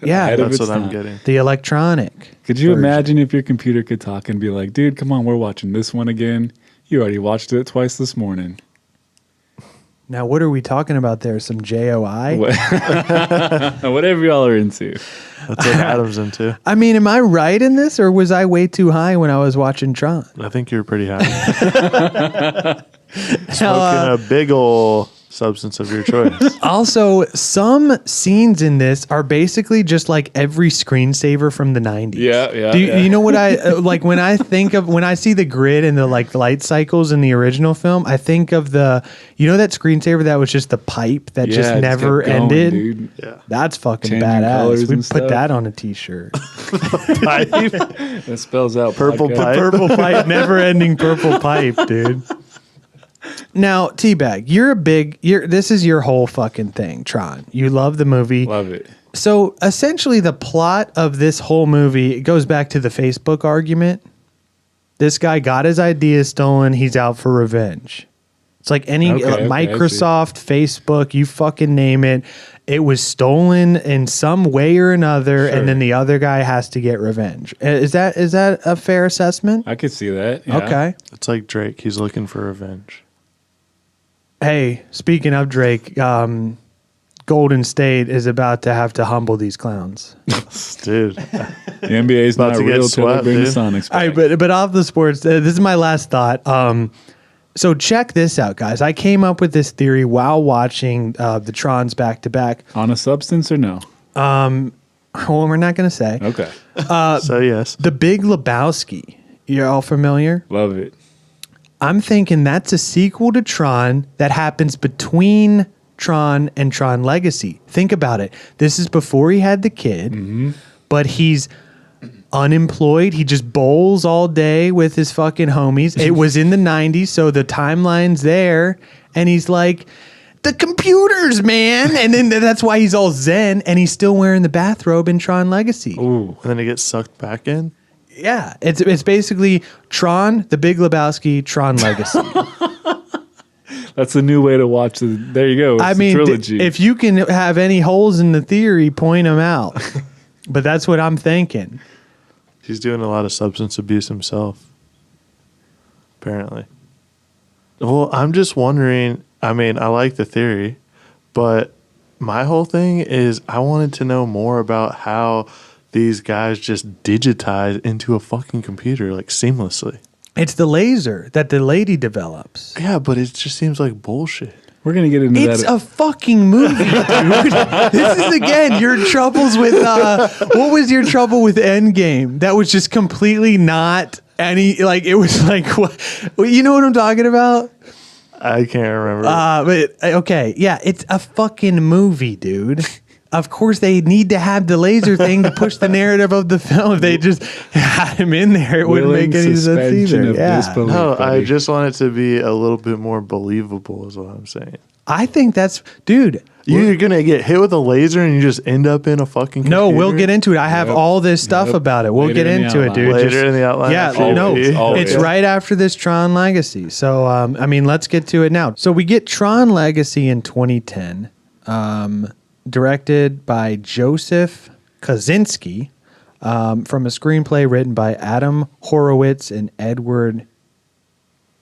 yeah,
Ahead of
That's
its
what I'm
time.
getting.
the electronic.
Could you
version.
imagine if your computer could talk and be like, dude, come on, we're watching this one again. You already watched it twice this morning.
Now, what are we talking about there? Some JOI?
Whatever y'all are into.
That's what Adam's into.
I mean, am I right in this, or was I way too high when I was watching Tron?
I think you're pretty high. Smoking a big ol' substance of your choice.
Also, some scenes in this are basically just like every screensaver from the 90s.
Yeah.
Do you know what I like when I think of when I see the grid and the like light cycles in the original film? I think of that screensaver that was just the pipe that
Yeah,
just
it
never
kept going,
ended.
dude.
Yeah.
That's fucking
Changing colors
badass. We
and
put
stuff.
that on a t-shirt.
That spells out
Purple
podcast.
pipe.
Purple pipe, never-ending purple pipe, dude. Now, Teabag, this is your whole fucking thing, Tron. You love the movie.
Love it.
So essentially the plot of this whole movie, it goes back to the Facebook argument. This guy got his ideas stolen. He's out for revenge. It's like any
Okay, I see.
Microsoft, Facebook, you fucking name it. It was stolen in some way or another,
Sure.
and then the other guy has to get revenge. Is that a fair assessment?
I could see that. Yeah.
Okay.
It's like Drake. He's looking for revenge.
Hey, speaking of Drake, Golden State is about to have to humble these clowns.
Dude.
The NBA is
About
not
to get
real till they
swept,
bring the
dude.
Sonics
All
back.
right, but off the sports, this is my last thought. So check this out, guys. I came up with this theory while watching the Trons back to back.
On a substance or no?
Well, we're not going to say.
Okay.
So, yes.
The Big Lebowski. You're all familiar?
Love it.
I'm thinking that's a sequel to Tron that happens between Tron and Tron Legacy. Think about it. This is before he had the kid, but he's unemployed. He just bowls all day with his fucking homies. It was in the 90s, so the timeline's there. And he's like, the computers, man. And then that's why he's all zen, and he's still wearing the bathrobe in Tron Legacy.
And then he gets sucked back in.
Yeah, it's basically Tron, The Big Lebowski, Tron Legacy.
That's a new way to watch the. There you go. It's
I
a
mean,
trilogy.
if you can have any holes in the theory, point them out. But that's what I'm thinking.
He's doing a lot of substance abuse himself. Apparently. Well, I'm just wondering. I mean, I like the theory, but my whole thing is I wanted to know more about how these guys just digitize into a fucking computer like seamlessly.
It's the laser that the lady develops.
Yeah, but it just seems like bullshit.
We're going to get into
It's
that.
a fucking movie, dude. This is, again, your troubles with, what was your trouble with Endgame? That was just completely not any, like, it was like, what, you know what I'm talking about?
I can't remember.
But, okay, yeah, it's a fucking movie, dude. Of course, they need to have the laser thing to push the narrative of the film. If they just had him in there, it wouldn't make any sense either.
No, I just want it to be a little bit more believable is what I'm saying.
I think that's, dude.
You're going to get hit with a laser and you just end up in a fucking computer?
No, we'll get into it. I have all this stuff about it. We'll
Later
get
in the
into it,
outline.
dude.
Later in the outline.
Yeah,
after
no,
you-
it's right after this Tron Legacy. So, I mean, let's get to it now. So we get Tron Legacy in 2010, directed by Joseph Kosinski, from a screenplay written by Adam Horowitz and Edward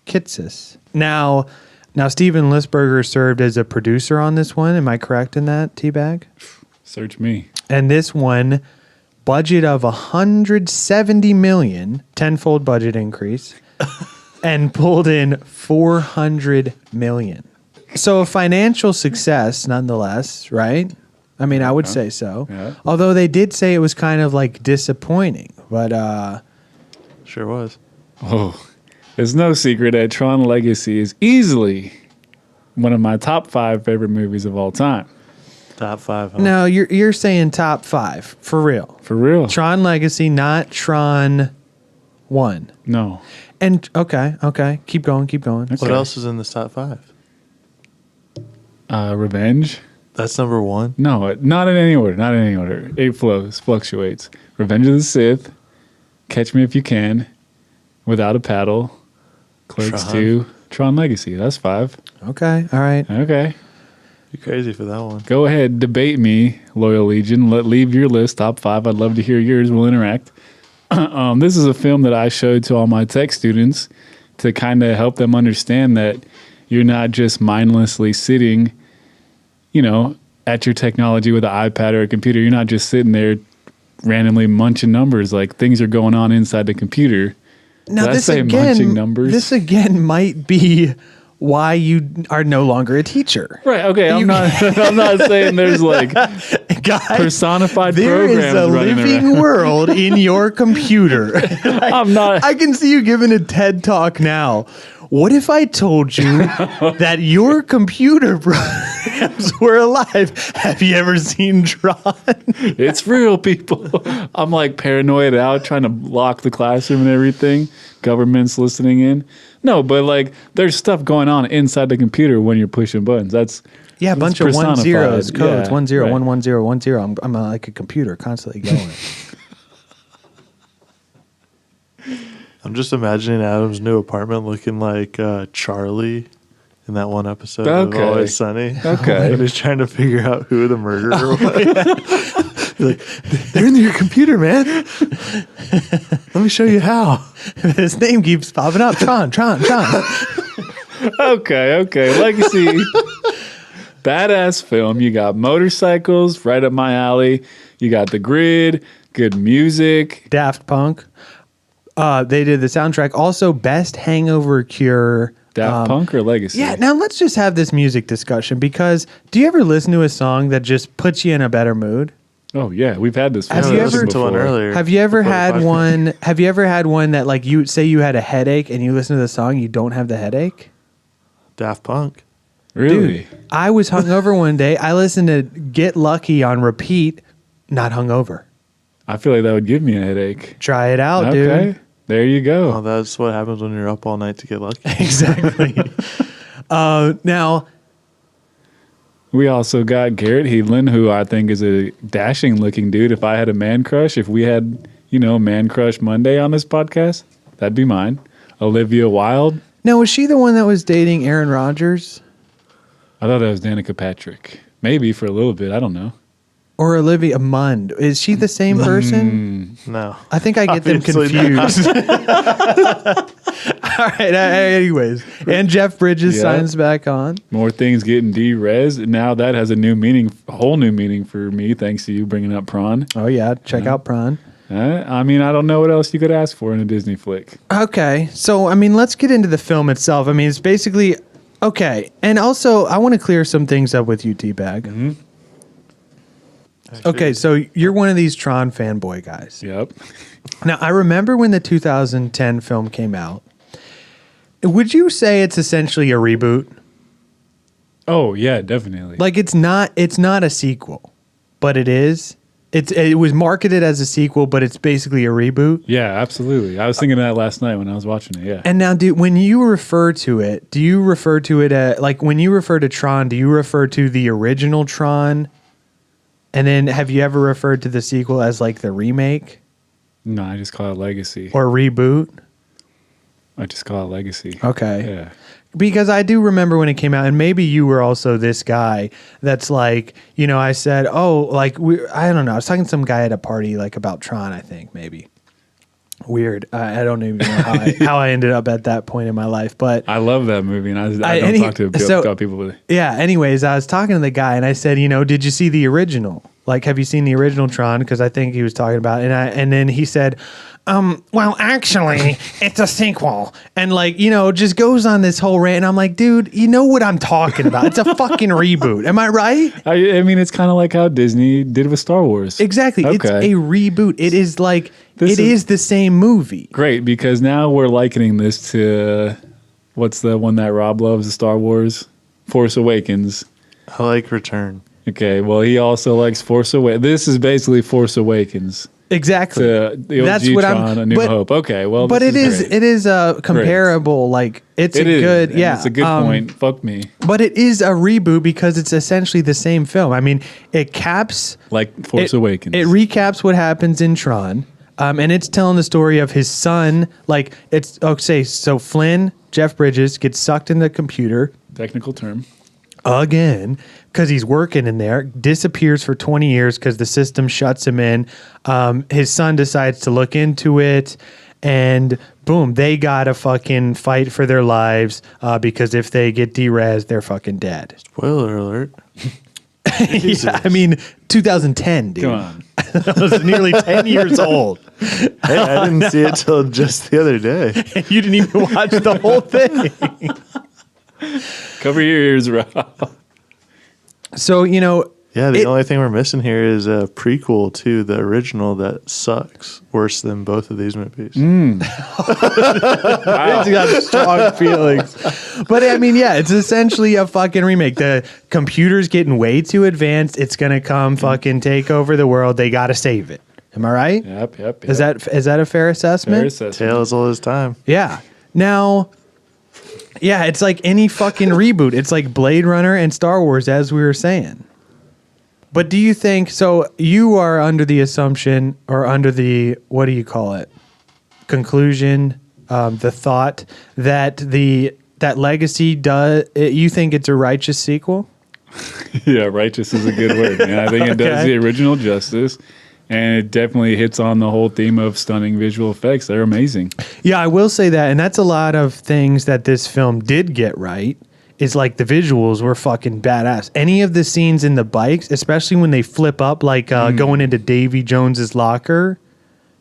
Kitsis. Now, Steven Lisberger served as a producer on this one. Am I correct in that, T-Bag?
Search me.
And this one, budget of $170 million, tenfold budget increase, and pulled in $400 million. So a financial success nonetheless, right? I mean, I would say so.
Yeah.
Although they did say it was kind of like disappointing, but
Sure was.
Oh, it's no secret that Tron Legacy is easily one of my top 5 favorite movies of all time.
Top 5. Huh?
no, you're saying top 5 for real.
For real.
Tron Legacy, not Tron 1.
No.
And okay, keep going.
What
Okay.
else is in this top 5?
Revenge.
That's number 1.
No, not in any order. It fluctuates. Revenge of the Sith, Catch Me If You Can, Without a Paddle, Clerks
Tron.
2, Tron Legacy. That's 5.
Okay, all right.
Okay.
You're crazy for that one.
Go ahead, debate me, Loyal Legion. Leave your list, top 5. I'd love to hear yours. We'll interact. This is a film that I showed to all my tech students to kind of help them understand that you're not just mindlessly sitting, at your technology with an iPad or a computer. You're not just sitting there randomly munching numbers. Like, things are going on inside the computer.
Now
Did I say munching numbers?
This again might be why you are no longer a teacher.
Right. Okay. I'm not saying there's like
Guys,
personified
there
programs
is a
running
living
around.
world in your computer.
I'm not.
I can see you giving a TED talk now. What if I told you that your computer programs were alive? Have you ever seen Tron?
It's real, people. I'm like paranoid out, trying to lock the classroom and everything. Government's listening in. No, but like there's stuff going on inside the computer when you're pushing buttons. That's
Yeah, a
that's
bunch of 1 zeros,
personified.
codes,
Yeah,
1 0,
right.
1 1 0 1 0. I'm like a computer constantly going.
I'm just imagining Adam's new apartment looking like Charlie in that one episode
Okay.
of Always Sunny.
Okay.
And he's trying to figure out who the murderer was. Like, they're in your computer, man. Let me show you how.
His name keeps popping up. Tron.
Okay. Legacy. Badass film. You got motorcycles right up my alley. You got the grid, good music.
Daft Punk. They did the soundtrack. Also, best hangover cure.
Daft Punk or Legacy?
Yeah, now let's just have this music discussion because do you ever listen to a song that just puts you in a better mood?
Oh yeah, we've had this.
Have
I
you ever-
listened to one earlier?
Have you ever
before the
had
podcast.
one? Have you ever had one that like you say you had a headache and you listen to the song, you don't have the headache?
Daft Punk.
Really?
I was hungover one day. I listened to Get Lucky on repeat, not hungover.
I feel like that would give me a headache.
Try it out,
Okay,
dude.
there you go.
Oh, that's what happens when you're up all night to get lucky.
Exactly. Now,
We also got Garrett Hedlund, who I think is a dashing looking dude. If I had a man crush, if we had, Man Crush Monday on this podcast, that'd be mine. Olivia Wilde.
was she the one that was dating Aaron Rodgers?
I thought that was Danica Patrick. Maybe for a little bit. I don't know.
Or Olivia Munn? Is she the same person?
No.
I think I get them
Obviously
confused. All right. Anyways, and Jeff Bridges
Yeah.
signs back on.
More things getting de-res. Now that has a new meaning, a whole new meaning for me, thanks to you bringing up Prawn.
Oh yeah, check out Prawn.
I mean, I don't know what else you could ask for in a Disney flick.
Okay, so I mean, let's get into the film itself. I mean, it's basically Okay, and also I want to clear some things up with you, T-Bag.
Mm-hmm.
Okay, so you're one of these Tron fanboy guys.
Yep.
Now, I remember when the 2010 film came out. Would you say it's essentially a reboot?
Oh yeah, definitely.
Like it's not a sequel, but it is. It was marketed as a sequel, but it's basically a reboot.
Yeah, absolutely. I was thinking that last night when I was watching it. Yeah.
And now, dude, when you refer to it, do you refer to it like when you refer to Tron? Do you refer to the original Tron? And then, have you ever referred to the sequel as like the remake
No, I just call it Legacy.
or reboot?
I just call it Legacy.
Okay.
Yeah.
Because I do remember when it came out, and maybe you were also this guy that's like, you know, I said, oh, like, I don't know. I was talking to some guy at a party, like, about Tron, I think, maybe. Weird. I don't even know how I ended up at that point in my life, but
I love that movie, and I don't talk to people with it.
Yeah, anyways, I was talking to the guy, and I said, you know, did you see the original? Like, have you seen the original Tron? Because I think he was talking about it. And then he said, well, actually, it's a sequel. And like, you know, just goes on this whole rant. And I'm like, dude, you know what I'm talking about. It's a fucking reboot. Am I right?
I mean, it's kind of like how Disney did with Star Wars.
Exactly.
Okay.
It's a reboot. It is like, it is the same movie.
Great, because now we're likening this to, what's the one that Rob loves, the Star Wars? Force Awakens.
I like Return.
Okay, well, he also likes Force Awakens. This is basically Force Awakens.
Exactly.
To the OG
That's what
Tron, A New Hope. Okay, well,
but it is a comparable.
Great.
Like it's
it
a
is,
good, yeah.
It's a good point. Fuck me.
But it is a reboot because it's essentially the same film. I mean, it caps
like Force Awakens.
It recaps what happens in Tron, and it's telling the story of his son. Like it's so Flynn, Jeff Bridges, gets sucked in the computer.
Technical term.
Again, because he's working in there, disappears for 20 years because the system shuts him in. His son decides to look into it, and boom, they gotta fucking fight for their lives because if they get derezzed, they're fucking dead.
Spoiler alert.
Yeah, I mean, 2010, dude.
Come on.
I was nearly 10 years old.
Hey, I didn't see it till just the other day.
You didn't even watch the whole thing.
Cover your ears, Rob.
So, you know.
Yeah, the only thing we're missing here is a prequel to the original that sucks worse than both of these movies.
It's got strong feelings. But I mean, yeah, it's essentially a fucking remake. The computer's getting way too advanced. It's going to come fucking take over the world. They got to save it. Am I right?
Yep.
Is that a fair assessment?
Fair assessment.
Tale as old as time.
Yeah. Now, yeah, it's like any fucking reboot. It's like Blade Runner and Star Wars, as we were saying. But do you think, so you are under the assumption or under the, what do you call it? Conclusion, the thought that that Legacy you think it's a righteous sequel?
Yeah, righteous is a good word, man. I think it does the original justice, and it definitely hits on the whole theme of stunning visual effects. They're amazing.
Yeah, I will say that, and that's a lot of things that this film did get right. Is like the visuals were fucking badass. Any of the scenes in the bikes, especially when they flip up, like going into Davy Jones's locker,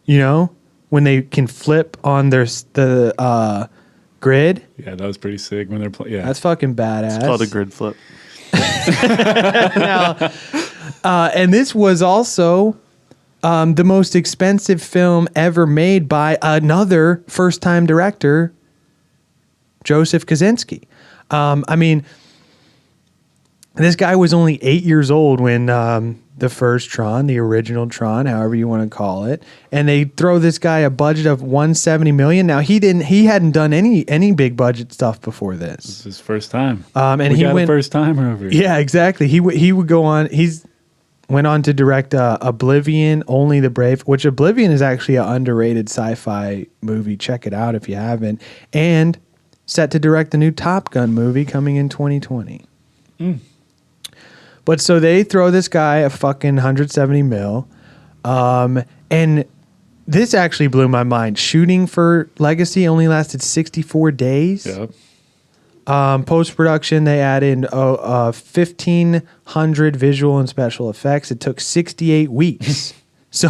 you know, when they can flip on the grid.
Yeah, that was pretty sick when they're playing. Yeah,
That's fucking badass.
It's called a grid flip.
Now, and this was also the most expensive film ever made by another first-time director, Joseph Kosinski. I mean, this guy was only 8 years old when the first Tron, the original Tron, however you want to call it, and they throw this guy a budget of $170 million. Now he hadn't done any big budget stuff before this.
This is his first time.
And
we
he
got
went
first timer over here.
Yeah, exactly. He would go on. Went on to direct Oblivion, Only the Brave, which Oblivion is actually an underrated sci-fi movie. Check it out if you haven't. And set to direct the new Top Gun movie coming in 2020. But so they throw this guy a fucking $170 million. And this actually blew my mind. Shooting for Legacy only lasted 64 days.
Yep.
Post-production, they added 1,500 visual and special effects. It took 68 weeks. So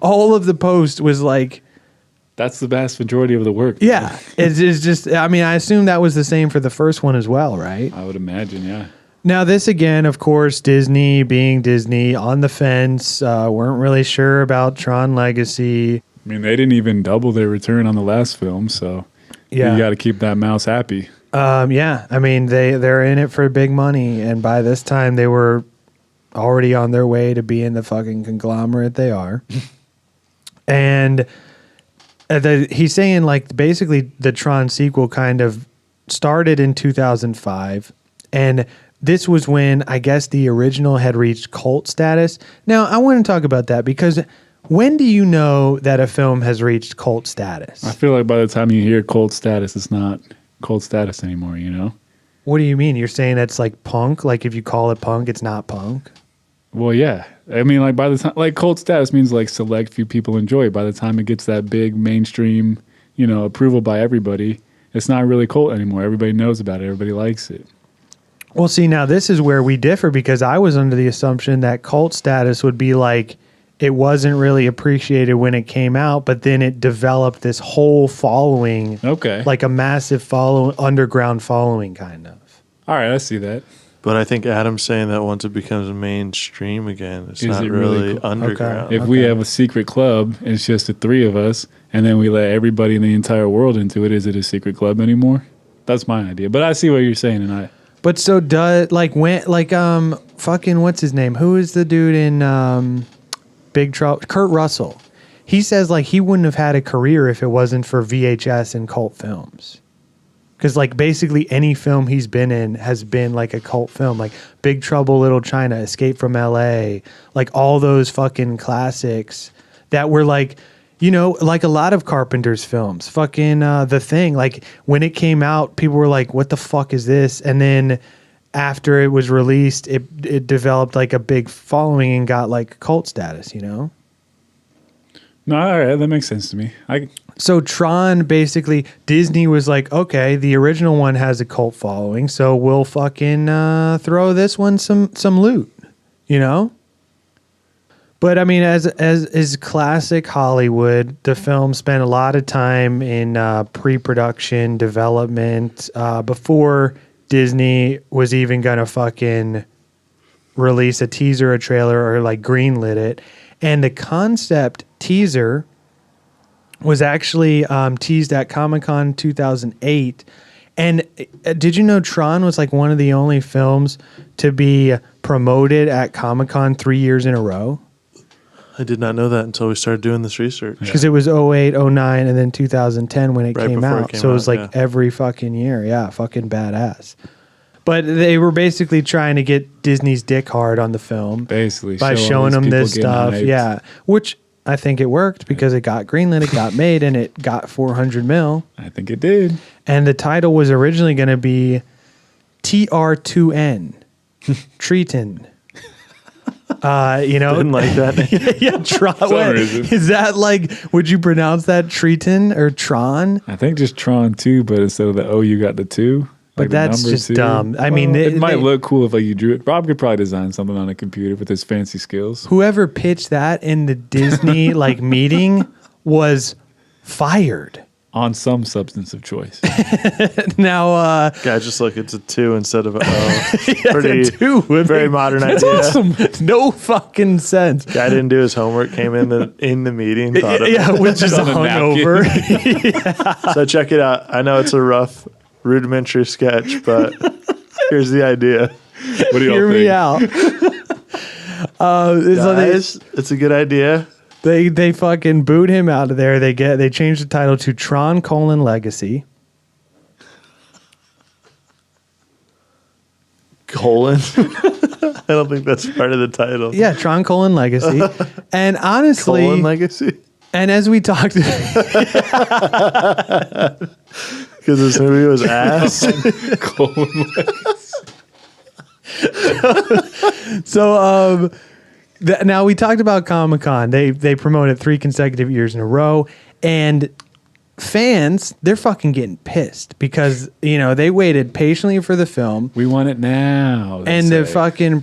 all of the post was like
That's the vast majority of the work.
Yeah, it's just. I mean, I assume that was the same for the first one as well, right?
I would imagine, yeah.
Now, this again, of course, Disney being Disney, on the fence, weren't really sure about Tron Legacy.
I mean, they didn't even double their return on the last film, so
Yeah.
you got to keep that mouse happy.
Yeah, I mean, they're in it for big money, and by this time they were already on their way to being the fucking conglomerate they are. And he's saying, like, basically the Tron sequel kind of started in 2005, and this was when I guess the original had reached cult status. Now, I want to talk about that because when do you know that a film has reached cult status?
I feel like by the time you hear cult status, it's not cult status anymore, you know?
What do you mean? You're saying that's like punk? Like if you call it punk, it's not punk?
Well, yeah. I mean, like by the time, like cult status means like select few people enjoy it. By the time it gets that big mainstream, you know, approval by everybody, it's not really cult anymore. Everybody knows about it. Everybody likes it.
Well, see, now this is where we differ because I was under the assumption that cult status would be like it wasn't really appreciated when it came out, but then it developed this whole following.
Okay.
Like a massive underground following, kind of.
All right, I see that.
But I think Adam's saying that once it becomes mainstream again, it's
Is
not
it really
really
cool?
underground.
If we have a secret club and it's just the three of us, and then we let everybody in the entire world into it, is it a secret club anymore? That's my idea. But I see what you're saying, and
But so fucking what's his name? Who is the dude in Big Trouble? Kurt Russell. He says like he wouldn't have had a career if it wasn't for VHS and cult films. Because like basically any film he's been in has been like a cult film, like Big Trouble, Little China, Escape from L.A., like all those fucking classics that were like, you know, like a lot of Carpenter's films, fucking The Thing. Like when it came out, people were like, "What the fuck is this?" And then after it was released, it developed like a big following and got like cult status. You know.
No, all right, that makes sense to me.
So Tron, basically, Disney was like, okay, the original one has a cult following, so we'll fucking throw this one some loot, you know? But I mean, as is classic Hollywood, the film spent a lot of time in pre-production development before Disney was even gonna fucking release a teaser, a trailer, or like greenlit it. And the concept teaser was actually teased at Comic-Con 2008. And did you know Tron was like one of the only films to be promoted at Comic-Con 3 years in a row?
I did not know that until we started doing this research.
Because it was 08, 09, and then 2010 when it
Right
came
before it
out.
came
So it was
out,
like every fucking year. Yeah, fucking badass. But they were basically trying to get Disney's dick hard on the film.
Basically.
By
show all
showing
these
them
people
this
getting
stuff.
hyped.
Yeah. Which I think it worked because it got greenlit, it got made, and it got 400 mil.
I think it did.
And the title was originally going to be TR2N, Triton. You know,
Didn't like that.
yeah, Tron.
For some reason.
Is that like? Would you pronounce that Triton or Tron?
I think just Tron 2, but instead of the O, you got the 2.
But
Like the
that's
number
just
2.
dumb. I mean,
it might look cool if like you drew it. Rob could probably design something on a computer with his fancy skills.
Whoever pitched that in the Disney like meeting was fired.
On some substance of choice.
Now,
Guy, just look, it's a 2 instead of an O.
yeah,
Pretty,
the 2 would
very
make-
modern
That's
idea.
awesome. No fucking sense.
Guy didn't do his homework, came in the meeting, thought of
Yeah,
it.
with just
On a
hungover.
So check it out. I know it's a rough, rudimentary sketch, but here's the idea.
What do y'all
Hear
think?
me out. So
Guys, it's a good idea.
they fucking boot him out of there. They changed the title to Tron: Legacy.
Colon. I don't think that's part of the title.
Yeah, Tron: Legacy. And honestly,
Colon legacy.
and as we talked,
Because this movie was ass.
so now we talked about Comic-Con. They promoted 3 consecutive years in a row, and fans, they're fucking getting pissed because, they waited patiently for the film.
We want it now.
And the fucking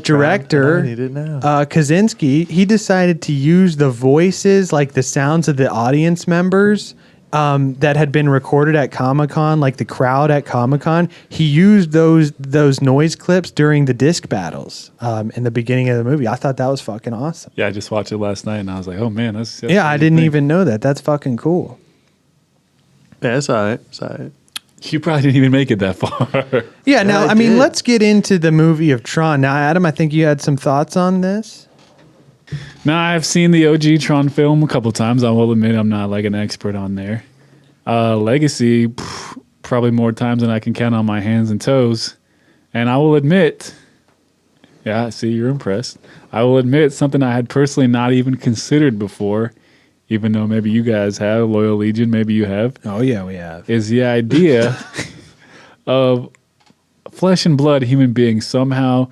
director,
I need it now.
Kaczynski, he decided to use the voices, like the sounds of the audience members that had been recorded at Comic-Con, like the crowd at Comic-Con. He used those noise clips during the disc battles in the beginning of the movie. I thought that was fucking awesome.
Yeah, I just watched it last night and I was like, oh man, that's
yeah, I didn't even know that. That's fucking cool.
Yeah, it's all right. It's all right.
You probably didn't even make it that far.
Yeah, now,
I
I mean,
did.
let's get into the movie of Tron. Now, Adam, I think you had some thoughts on this.
Now, I've seen the OG Tron film a couple times. I will admit I'm not like an expert on there. Legacy, probably more times than I can count on my hands and toes. And I will admit, yeah, see, you're impressed. I will admit something I had personally not even considered before, even though maybe you guys have, Loyal Legion, maybe you have.
Oh, yeah, we have.
Is the idea of flesh and blood human beings somehow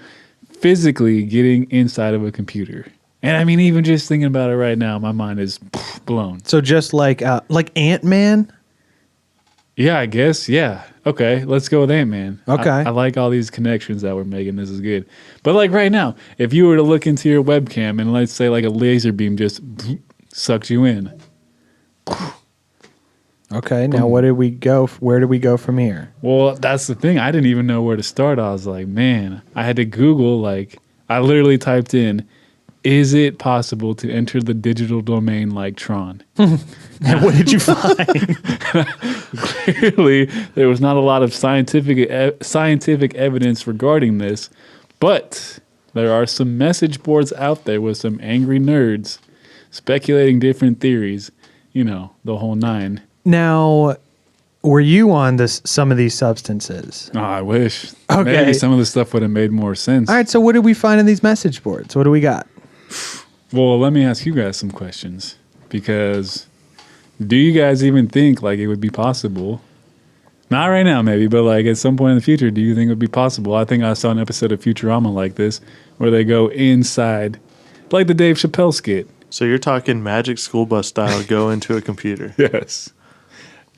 physically getting inside of a computer. And I mean, even just thinking about it right now, my mind is blown.
So just like Ant-Man?
Yeah, I guess. Yeah. Okay, let's go with Ant-Man.
Okay.
I like all these connections that we're making. This is good. But like right now, if you were to look into your webcam and let's say like a laser beam just sucks you in.
Okay, now where do we go from here?
Well, that's the thing. I didn't even know where to start. I was like, man, I had to Google, like, I literally typed in, is it possible to enter the digital domain like Tron?
And what did you find?
Clearly, there was not a lot of scientific evidence regarding this, but there are some message boards out there with some angry nerds speculating different theories, the whole nine.
Now, were you on some of these substances?
Oh, I wish.
Okay.
Maybe some of the stuff would have made more sense.
All right, so what did we find in these message boards? What do we got?
Well, let me ask you guys some questions, because do you guys even think like it would be possible? Not right now, maybe, but like at some point in the future, do you think it would be possible? I think I saw an episode of Futurama like this where they go inside, like the Dave Chappelle skit.
So you're talking Magic School Bus style, go into a computer.
Yes.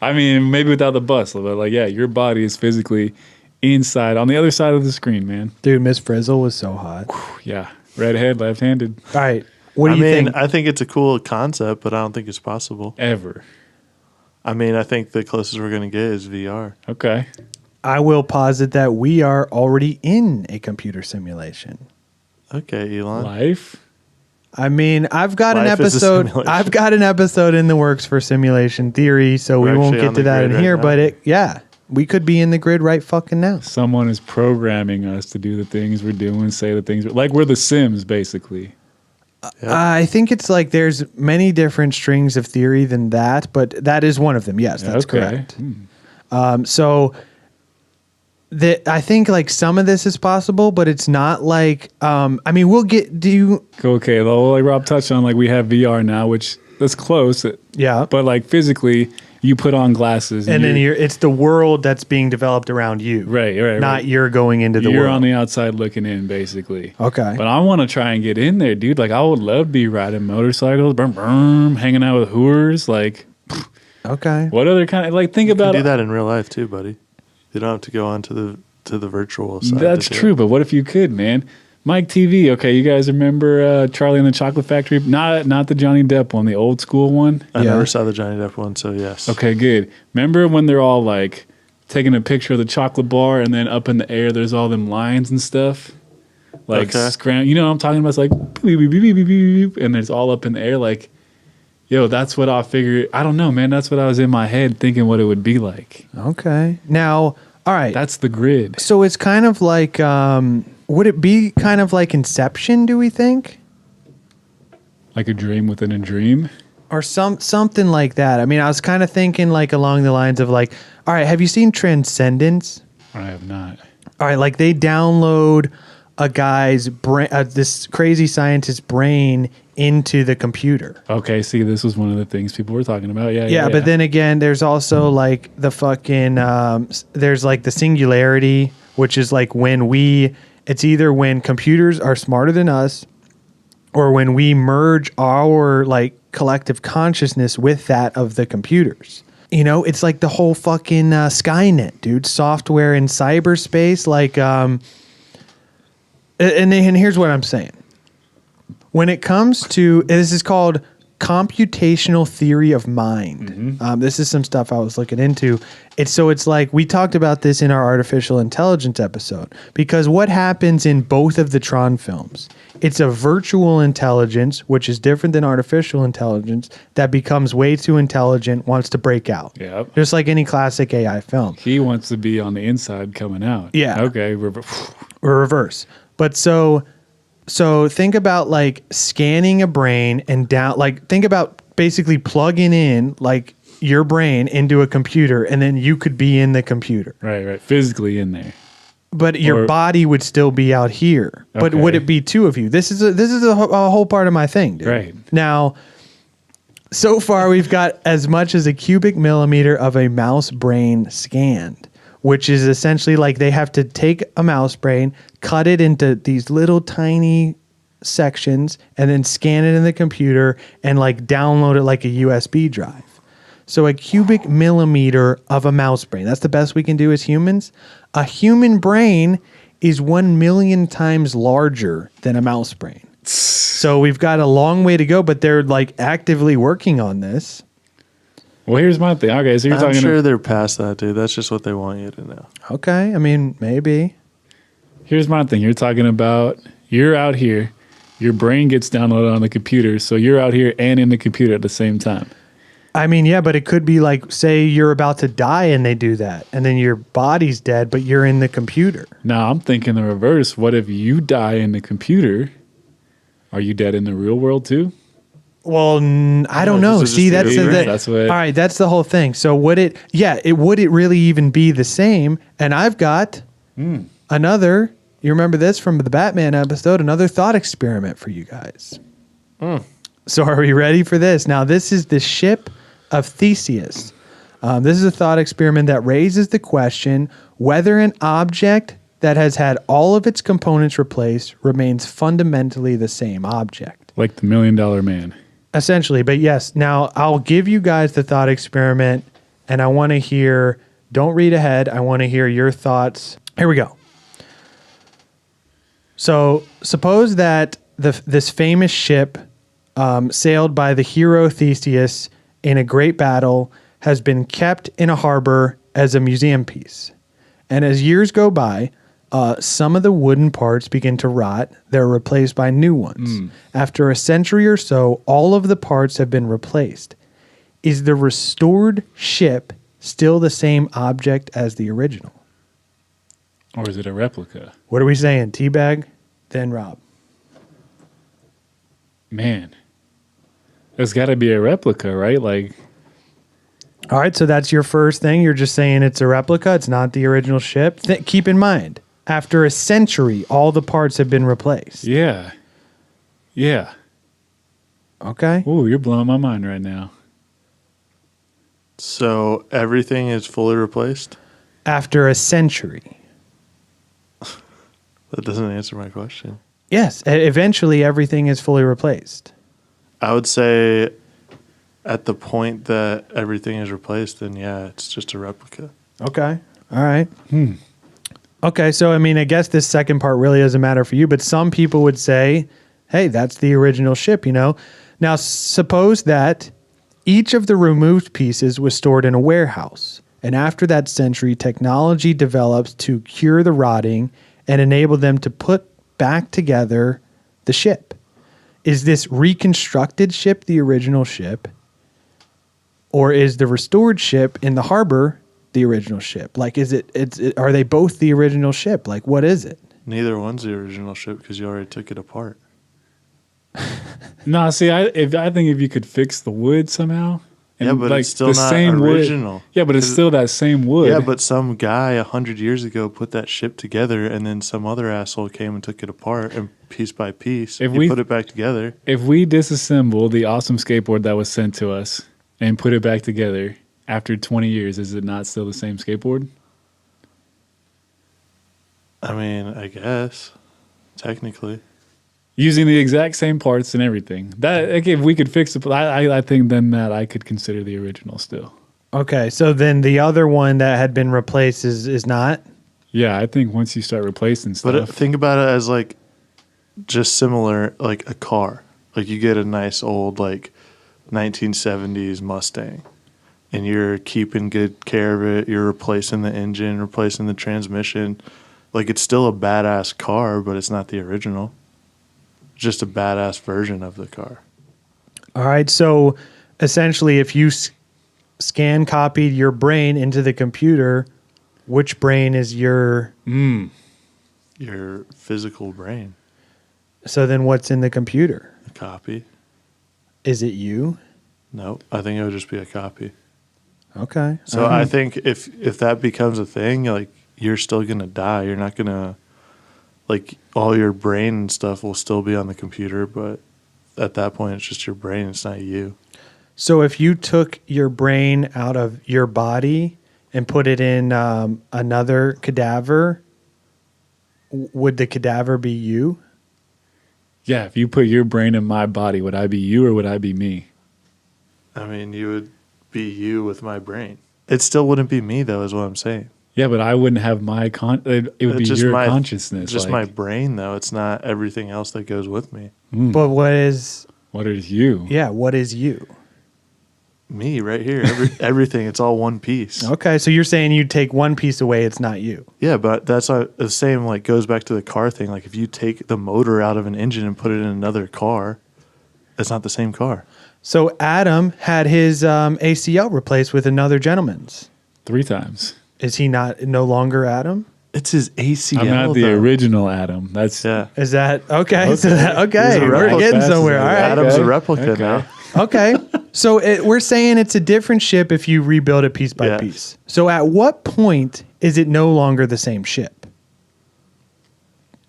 I mean, maybe without the bus, but like, yeah, your body is physically inside on the other side of the screen, man.
Dude, Miss Frizzle was so hot.
Yeah. Redhead, left-handed.
All right. What do you think?
I think it's a cool concept, but I don't think it's possible.
Ever.
I mean, I think the closest we're going to get is VR.
Okay.
I will posit that we are already in a computer simulation.
Okay, Elon.
Life?
I mean, I've got an
Life is a
episode.
simulation.
I've got an episode in the works for simulation theory, so
We're
we won't
actually
get
on
to
the
that in
grid
here.
right now.
But we could be in the grid right fucking now.
Someone is programming us to do the things we're doing, say the things like we're the Sims, basically.
I think it's like there's many different strings of theory than that, but that is one of them. Yes, that's correct. So I think like some of this is possible, but it's not like. I mean, we'll get. Do you?
Okay, though, like Rob touched on, like we have VR now, which that's close.
Yeah,
but like physically, you put on glasses,
and then it's the world that's being developed around you,
right,
not you're going into the world.
You're on the outside looking in, basically.
Okay,
but I want to try and get in there, dude. Like I would love to be riding motorcycles, hanging out with whores, like.
Okay.
What other kind of like? Think about
do that in real life too, buddy. You don't have to go on to the virtual side.
That's true, but what if you could, man? Mike TV. Okay, you guys remember Charlie and the Chocolate Factory? Not the Johnny Depp one, the old school one.
I never saw the Johnny Depp one, so yes.
Okay, good. Remember when they're all like taking a picture of the chocolate bar, and then up in the air there's all them lines and stuff, like you know what I'm talking about? It's like beep, beep, beep, beep, beep, beep, and it's all up in the air, like. Yo, that's what I figured. I don't know, man. That's what I was in my head thinking what it would be like.
Okay. Now, all right.
That's the grid.
So it's kind of like, would it be kind of like Inception, do we think?
Like a dream within a dream?
Or something like that. I mean, I was kind of thinking like along the lines of like, all right, have you seen Transcendence?
I have not.
All right, like they download a guy's brain, this crazy scientist's brain into the computer.
Okay, see, this was one of the things people were talking about. Yeah.
But then again, there's also like the fucking, there's like the singularity, which is like when it's either when computers are smarter than us or when we merge our like collective consciousness with that of the computers. You know, it's like the whole fucking Skynet, dude. Software in cyberspace, like, and here's what I'm saying. When it comes to, this is called Computational Theory of Mind. This is some stuff I was looking into. It's like we talked about this in our artificial intelligence episode, because what happens in both of the Tron films, it's a virtual intelligence, which is different than artificial intelligence, that becomes way too intelligent, wants to break out.
Yep.
Just like any classic AI film.
He wants to be on the inside coming out.
Yeah.
Okay.
Or reverse. But so think about like scanning a brain and down, like think about basically plugging in like your brain into a computer, and then you could be in the computer.
Right. Physically in there.
But your body would still be out here. Okay. But would it be two of you? This is a whole part of my thing, dude.
Right.
Now, so far we've got as much as a cubic millimeter of a mouse brain scanned, which is essentially like they have to take a mouse brain, cut it into these little tiny sections, and then scan it in the computer and like download it like a USB drive. So a cubic millimeter of a mouse brain. That's the best we can do as humans. A human brain is 1 million times larger than a mouse brain. So we've got a long way to go, but they're like actively working on this.
Well, here's my thing. Okay, so you're
I'm sure they're past that, dude. That's just what they want you to know.
Okay, I mean, maybe.
Here's my thing. You're talking about you're out here, your brain gets downloaded on the computer, so you're out here and in the computer at the same time.
I mean, yeah, but it could be like, say you're about to die and they do that, and then your body's dead, but you're in the computer.
Now, I'm thinking the reverse. What if you die in the computer? Are you dead in the real world too?
Well, I don't know. See, that's
what.
All right, that's the whole thing. So would it really even be the same? And I've got another. You remember this from the Batman episode? Another thought experiment for you guys. So are we ready for this? Now, this is the ship of Theseus. This is a thought experiment that raises the question whether an object that has had all of its components replaced remains fundamentally the same object.
Like the $1 Million Man.
Essentially, but yes. Now, I'll give you guys the thought experiment, and I want to hear, don't read ahead, I want to hear your thoughts. Here we go. So, suppose that this famous ship sailed by the hero Theseus in a great battle has been kept in a harbor as a museum piece. And as years go by, some of the wooden parts begin to rot. They're replaced by new ones. After a century or so, all of the parts have been replaced. Is the restored ship still the same object as the original?
Or is it a replica?
What are we saying? Teabag, then Rob.
Man. There's got to be a replica, right? Like,
all right, so that's your first thing. You're just saying it's a replica. It's not the original ship. Keep in mind, after a century, all the parts have been replaced.
Yeah.
Okay.
Ooh, you're blowing my mind right now.
So everything is fully replaced?
After a century.
That doesn't answer my question.
Yes, eventually everything is fully replaced.
I would say at the point that everything is replaced, then yeah, it's just a replica.
Okay. All right. Okay, so I mean, I guess this second part really doesn't matter for you, but some people would say, hey, that's the original ship, you know? Now, suppose that each of the removed pieces was stored in a warehouse, and after that century, technology develops to cure the rotting and enable them to put back together the ship. Is this reconstructed ship the original ship? Or is the restored ship in the harbor the original ship? Like, are they both the original ship? Like, what is it?
Neither one's the original ship because you already took it apart.
No, see, I think if you could fix the wood somehow.
And yeah, but
like
it's still not original.
Wood, yeah, but it's still that same wood.
Yeah, but some guy 100 years ago put that ship together, and then some other asshole came and took it apart, and piece by piece, he put it back together.
If we disassemble the awesome skateboard that was sent to us and put it back together after 20 years, is it not still the same skateboard?
I mean, I guess, technically.
using the exact same parts and everything. That like, if we could fix it, I think then that I could consider the original still.
Okay, so then the other one that had been replaced is not?
Yeah, I think once you start replacing stuff.
But think about it as like just similar, like a car. Like you get a nice old like 1970s Mustang, and you're keeping good care of it. You're replacing the engine, replacing the transmission. Like it's still a badass car, but it's not the original. It's just a badass version of the car.
All right, so essentially if you scan copied your brain into the computer, which brain is your...
Your physical brain.
So then what's in the computer?
A copy.
Is it you?
No, I think it would just be a copy.
Okay.
So I think if that becomes a thing, like you're still gonna die. You're not gonna like all your brain and stuff will still be on the computer, but at that point it's just your brain. It's not you.
So if you took your brain out of your body and put it in another cadaver, would the cadaver be you?
Yeah, if you put your brain in my body, would I be you or would I be me?
I mean, you would be you with my brain. It still wouldn't be me, though, is what I'm saying.
Yeah, but I wouldn't have my it would be
just
your
my
consciousness.
Just my brain, though. It's not everything else that goes with me.
But what is
you?
Yeah, what is you?
Me, right here. Everything. It's all one piece.
Okay, so you're saying you take one piece away, it's not you.
Yeah, but that's the same. Like goes back to the car thing. Like if you take the motor out of an engine and put it in another car, it's not the same car.
So Adam had his ACL replaced with another gentleman's
3 times.
Is he no longer Adam?
It's his ACL.
I'm not the original Adam. That's
Is that okay? So
He's a
we're
replica.
getting somewhere. All right.
Adam's a replica now.
Okay. So we're saying it's a different ship if you rebuild it piece by piece. So at what point is it no longer the same ship?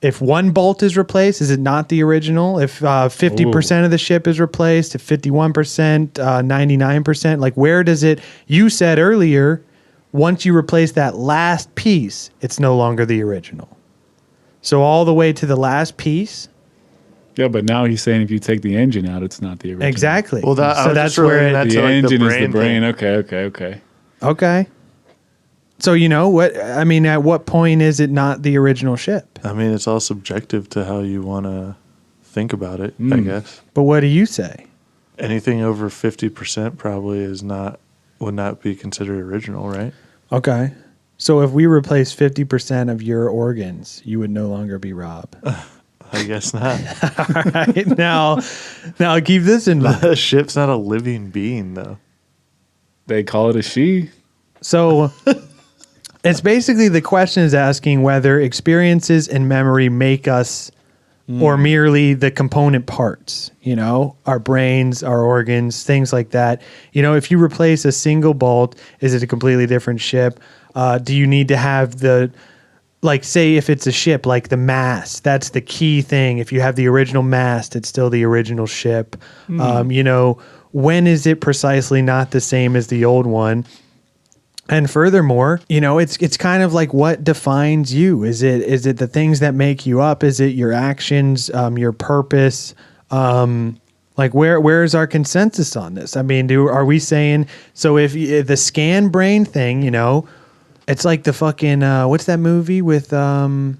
If one bolt is replaced, is it not the original? If 50% of the ship is replaced, if 51%, 99%, like where does it? You said earlier, once you replace that last piece, it's no longer the original. So all the way to the last piece.
Yeah, but now he's saying if you take the engine out, it's not the original.
Exactly.
Well, that's where
the engine is the brain. Okay.
Okay. So you know what? I mean, at what point is it not the original ship?
I mean, it's all subjective to how you want to think about it, I guess.
But what do you say?
Anything over 50% probably would not be considered original, right?
Okay. So if we replace 50% of your organs, you would no longer be Rob.
I guess not.
All right. Now keep this in mind.
The ship's not a living being, though.
They call it a she.
So it's basically the question is asking whether experiences and memory make us or merely the component parts, our brains, our organs, things like that. If you replace a single bolt, is it a completely different ship? Do you need to have say if it's a ship, like the mast, that's the key thing. If you have the original mast, it's still the original ship. When is it precisely not the same as the old one? And furthermore, it's kind of like what defines you. Is it the things that make you up? Is it your actions, your purpose? Like where is our consensus on this? I mean, are we saying, so if the scan brain thing, it's like the fucking what's that movie with The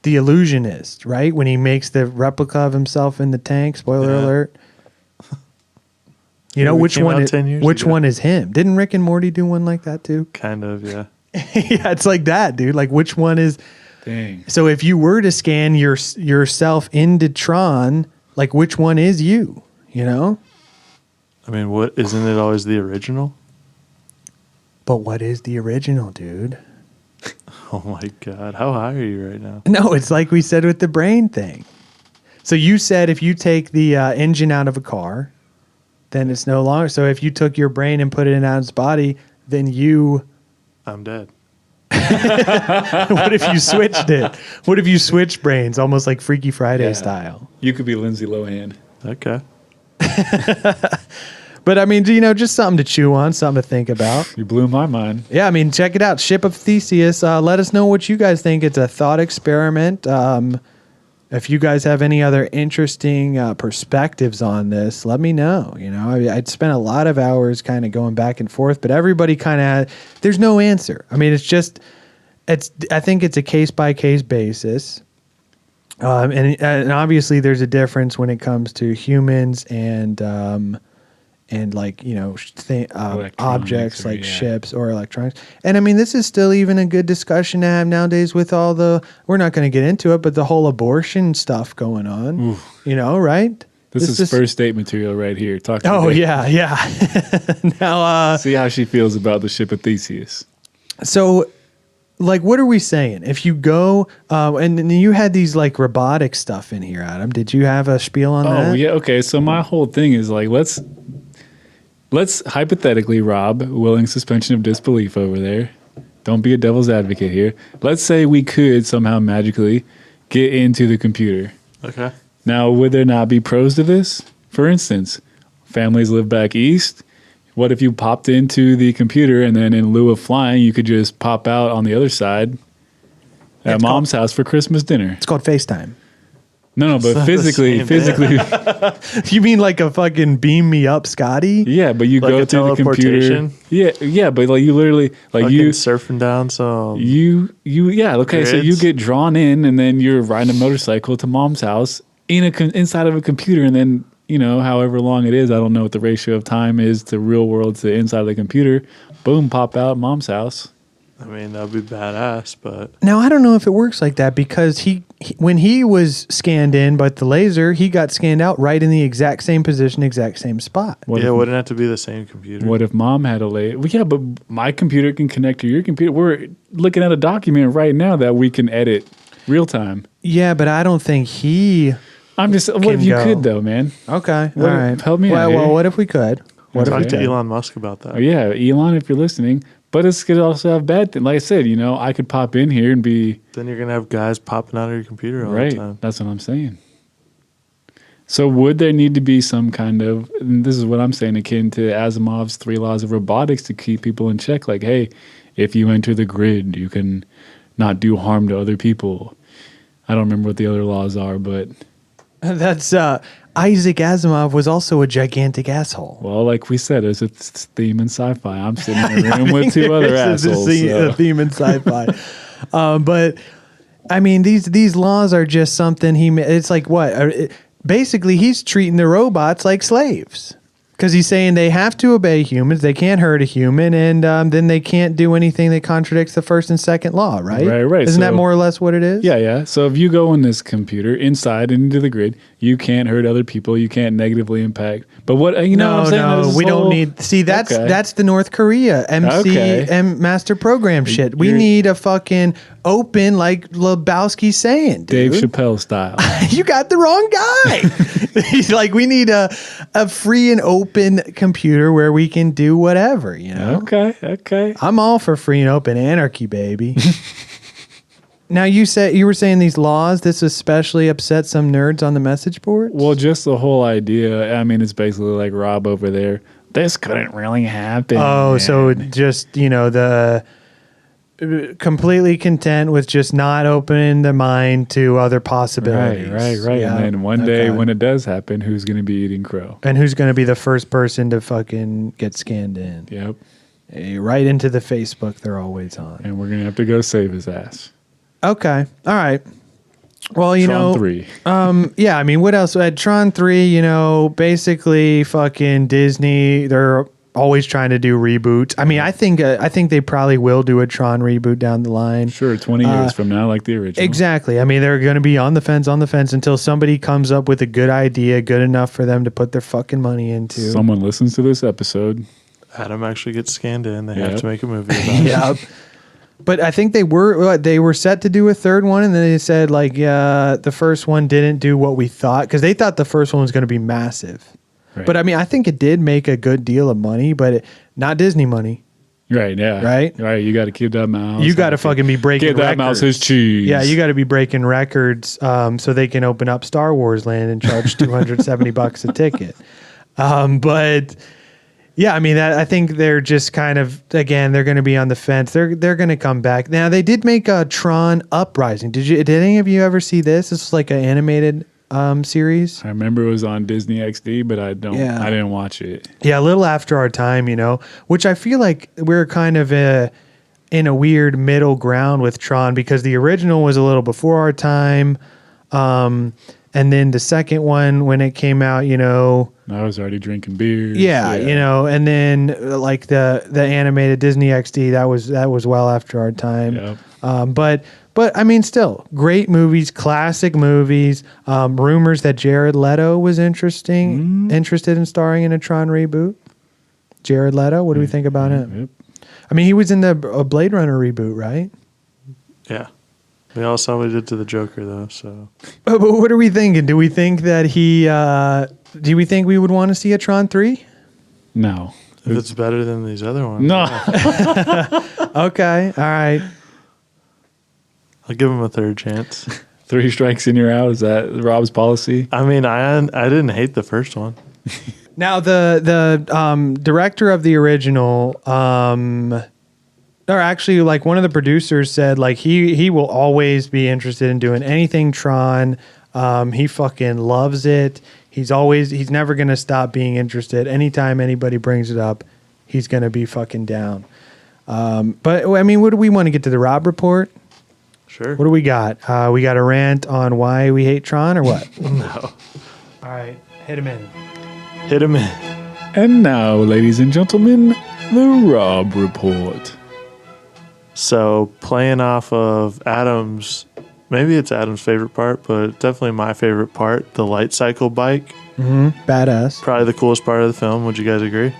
Illusionist, right? When he makes the replica of himself in the tank. Spoiler alert. Which one is him? Didn't Rick and Morty do one like that too?
Kind of, yeah.
Yeah, it's like that, dude. Like which one is?
Dang.
So if you were to scan yourself into Tron, like which one is you?
I mean, what isn't it always the original?
But what is the original, dude?
Oh my God. How high are you right now?
No, it's like we said with the brain thing. So you said if you take the engine out of a car, then it's no longer. So if you took your brain and put it in its body, then
I'm dead.
What if you switched it? What if you switched brains, almost like Freaky Friday style?
You could be Lindsay Lohan.
Okay.
But I mean, just something to chew on, something to think about.
You blew my mind.
Yeah, I mean, check it out. Ship of Theseus. Let us know what you guys think. It's a thought experiment. If you guys have any other interesting perspectives on this, let me know. I'd spent a lot of hours kind of going back and forth, but everybody kind of there's no answer. I mean, I think it's a case by case basis. And obviously there's a difference when it comes to humans and like, objects like ships or electronics. And I mean, this is still even a good discussion to have nowadays with all we're not going to get into it, but the whole abortion stuff going on, Oof. Right?
This is first date material right here. Talk to
Oh, yeah. Now,
see how she feels about the ship of Theseus.
So, like, what are we saying? If you go, and you had these like robotic stuff in here, Adam. Did you have a spiel on that?
Oh yeah, okay. So my whole thing is like, let's hypothetically, Rob, willing suspension of disbelief over there. Don't be a devil's advocate here. Let's say we could somehow magically get into the computer.
Okay.
Now, would there not be pros to this? For instance, families live back east. What if you popped into the computer and then in lieu of flying, you could just pop out on the other side at mom's house for Christmas dinner?
It's called FaceTime.
No, but physically.
You mean like a fucking beam me up, Scotty?
Yeah, but you
like
go to the computer. Yeah, but like you literally like you
surfing down some.
Okay, so you get drawn in and then you're riding a motorcycle to mom's house inside of a computer, and then however long it is, I don't know what the ratio of time is to real world to inside the computer. Boom, pop out mom's house.
I mean, that'd be badass, but
now I don't know if it works like that because he when he was scanned in, but the laser, he got scanned out right in the exact same position, exact same spot.
Wouldn't have to be the same computer.
What if mom had a laser? Well, yeah, but my computer can connect to your computer. We're looking at a document right now that we can edit real time.
Yeah, but I don't think he.
I'm just. What if you could though, man?
Okay, all right.
Help me out.
Well, what if we could?
Talk to Elon Musk about that.
Oh, yeah, Elon, if you're listening. But it's could also have bad things. Like I said, I could pop in here and be.
Then you're gonna have guys popping out of your computer all the time.
That's what I'm saying. So would there need to be some kind of? And this is what I'm saying, akin to Asimov's 3 laws of robotics to keep people in check. Like, hey, if you enter the grid, you can not do harm to other people. I don't remember what the other laws are, but.
That's Isaac Asimov was also a gigantic asshole.
Well, like we said, there's a theme in sci-fi. I'm sitting in a room with 2 other assholes.
A theme in sci-fi. But I mean, these laws are just something it's like what? Basically, he's treating the robots like slaves. Because he's saying they have to obey humans, they can't hurt a human, and then they can't do anything that contradicts the first and second law, right?
Right.
Isn't that more or less what it is?
Yeah. So if you go in this computer inside and into the grid, you can't hurt other people, you can't negatively impact. But what what I'm saying?
No, we don't need. See, that's the North Korea master program shit. We need a fucking open, like Lebowski's saying, dude.
Dave Chappelle style.
You got the wrong guy. He's like, we need a free and open computer where we can do whatever,
Okay.
I'm all for free and open anarchy, baby. Now you were saying these laws, this especially upset some nerds on the message boards?
Well, just the whole idea. I mean, it's basically like Rob over there. This couldn't really happen.
Oh,
man.
So just, the completely content with just not opening the mind to other possibilities.
Right. Yeah. And then one day when it does happen, who's going to be eating crow?
And who's going to be the first person to fucking get scanned in?
Yep.
Right into the Facebook they're always on.
And we're going to have to go save his ass.
Okay. All right. Well,
Tron 3.
Yeah, I mean, what else? Tron 3, basically fucking Disney, they're always trying to do reboots. I mean, I think they probably will do a Tron reboot down the line.
Sure, 20 years from now, like the original.
Exactly. I mean, they're going to be on the fence until somebody comes up with a good idea, good enough for them to put their fucking money into.
Someone listens to this episode.
Adam actually gets scanned in. They have to make a movie about it.
Yep. But I think they were set to do a third one, and then they said the first one didn't do what we thought, because they thought the first one was going to be massive. Right. But I mean, I think it did make a good deal of money, but not Disney money.
Right, yeah. Right. You got to keep that mouse.
You got to fucking be breaking records.
Give that mouse his cheese.
Yeah, you got to be breaking records so they can open up Star Wars Land and charge $270 a ticket. But Yeah, I mean, I think they're just kind of, again, they're going to be on the fence. They're going to come back. Now, they did make a Tron Uprising. Did any of you ever see this? This is like an animated series.
I remember it was on Disney XD, but I didn't watch it.
Yeah, a little after our time, which I feel like we're kind of in a weird middle ground with Tron, because the original was a little before our time. And then the second one, when it came out,
I was already drinking beer.
Yeah, and then like the animated Disney XD, that was well after our time.
Yep.
But I mean, still great movies, classic movies. Rumors that Jared Leto was interested in starring in a Tron reboot. Jared Leto, what do we think about him?
Yep.
I mean, he was in the Blade Runner reboot, right?
Yeah. We all saw what he did to the Joker, though. So,
but what are we thinking? Do we think that do we think we would want to see a Tron 3?
No.
If it's better than these other ones.
No.
Okay. All right.
I'll give him a third chance.
3 strikes and you're out. Is that Rob's policy?
I mean, I didn't hate the first one.
Now, the director of the original, or actually, like, one of the producers said, like, he will always be interested in doing anything Tron. He fucking loves it. He's never going to stop being interested. Anytime anybody brings it up, he's going to be fucking down. But, I mean, what do we want to get to, the Rob report?
Sure.
What do we got? We got a rant on why we hate Tron or what?
No.
All right. Hit him in.
Hit him in.
And now, ladies and gentlemen, the Rob report.
So, playing off of maybe it's Adam's favorite part, but definitely my favorite part, the light cycle bike.
Mm-hmm. Badass.
Probably the coolest part of the film. Would you guys agree?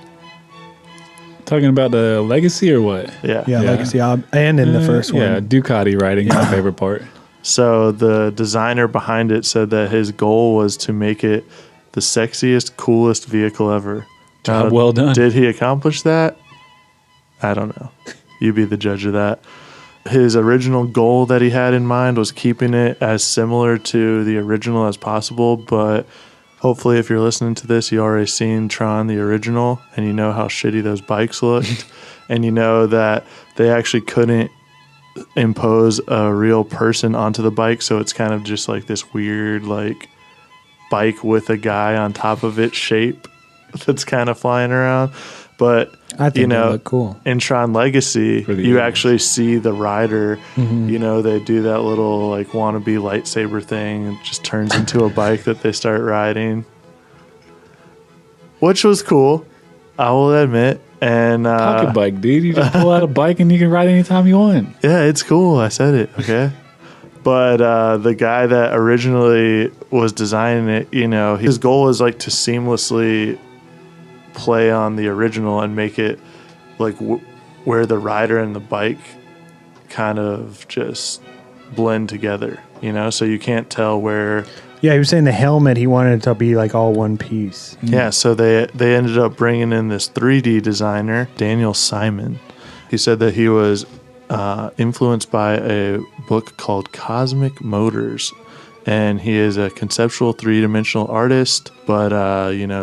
Talking about the legacy or what?
Yeah.
Yeah, Legacy and in the first one.
Yeah, Ducati riding, my favorite part.
So, the designer behind it said that his goal was to make it the sexiest, coolest vehicle ever.
Job well done.
Did he accomplish that? I don't know. You be the judge of that. His original goal that he had in mind was keeping it as similar to the original as possible, but hopefully if you're listening to this, you already seen Tron, the original, and you know how shitty those bikes looked, and you know that they actually couldn't impose a real person onto the bike, so it's kind of just like this weird, like, bike with a guy on top of it shape that's kind of flying around. But
I think they look cool.
In Tron Legacy, you actually see the rider.
Mm-hmm.
They do that little like wannabe lightsaber thing. It just turns into a bike that they start riding, which was cool, I will admit. And
pocket bike, dude. You just pull out a bike and you can ride anytime you want.
Yeah, it's cool. I said it. Okay. But the guy that originally was designing it, his goal is like to seamlessly play on the original and make it like where the rider and the bike kind of just blend together, so you can't tell where.
Yeah, he was saying the helmet, he wanted it to be like all one piece.
Yeah, so they ended up bringing in this 3D designer, Daniel Simon. He said that he was influenced by a book called Cosmic Motors, and he is a conceptual 3-dimensional artist, but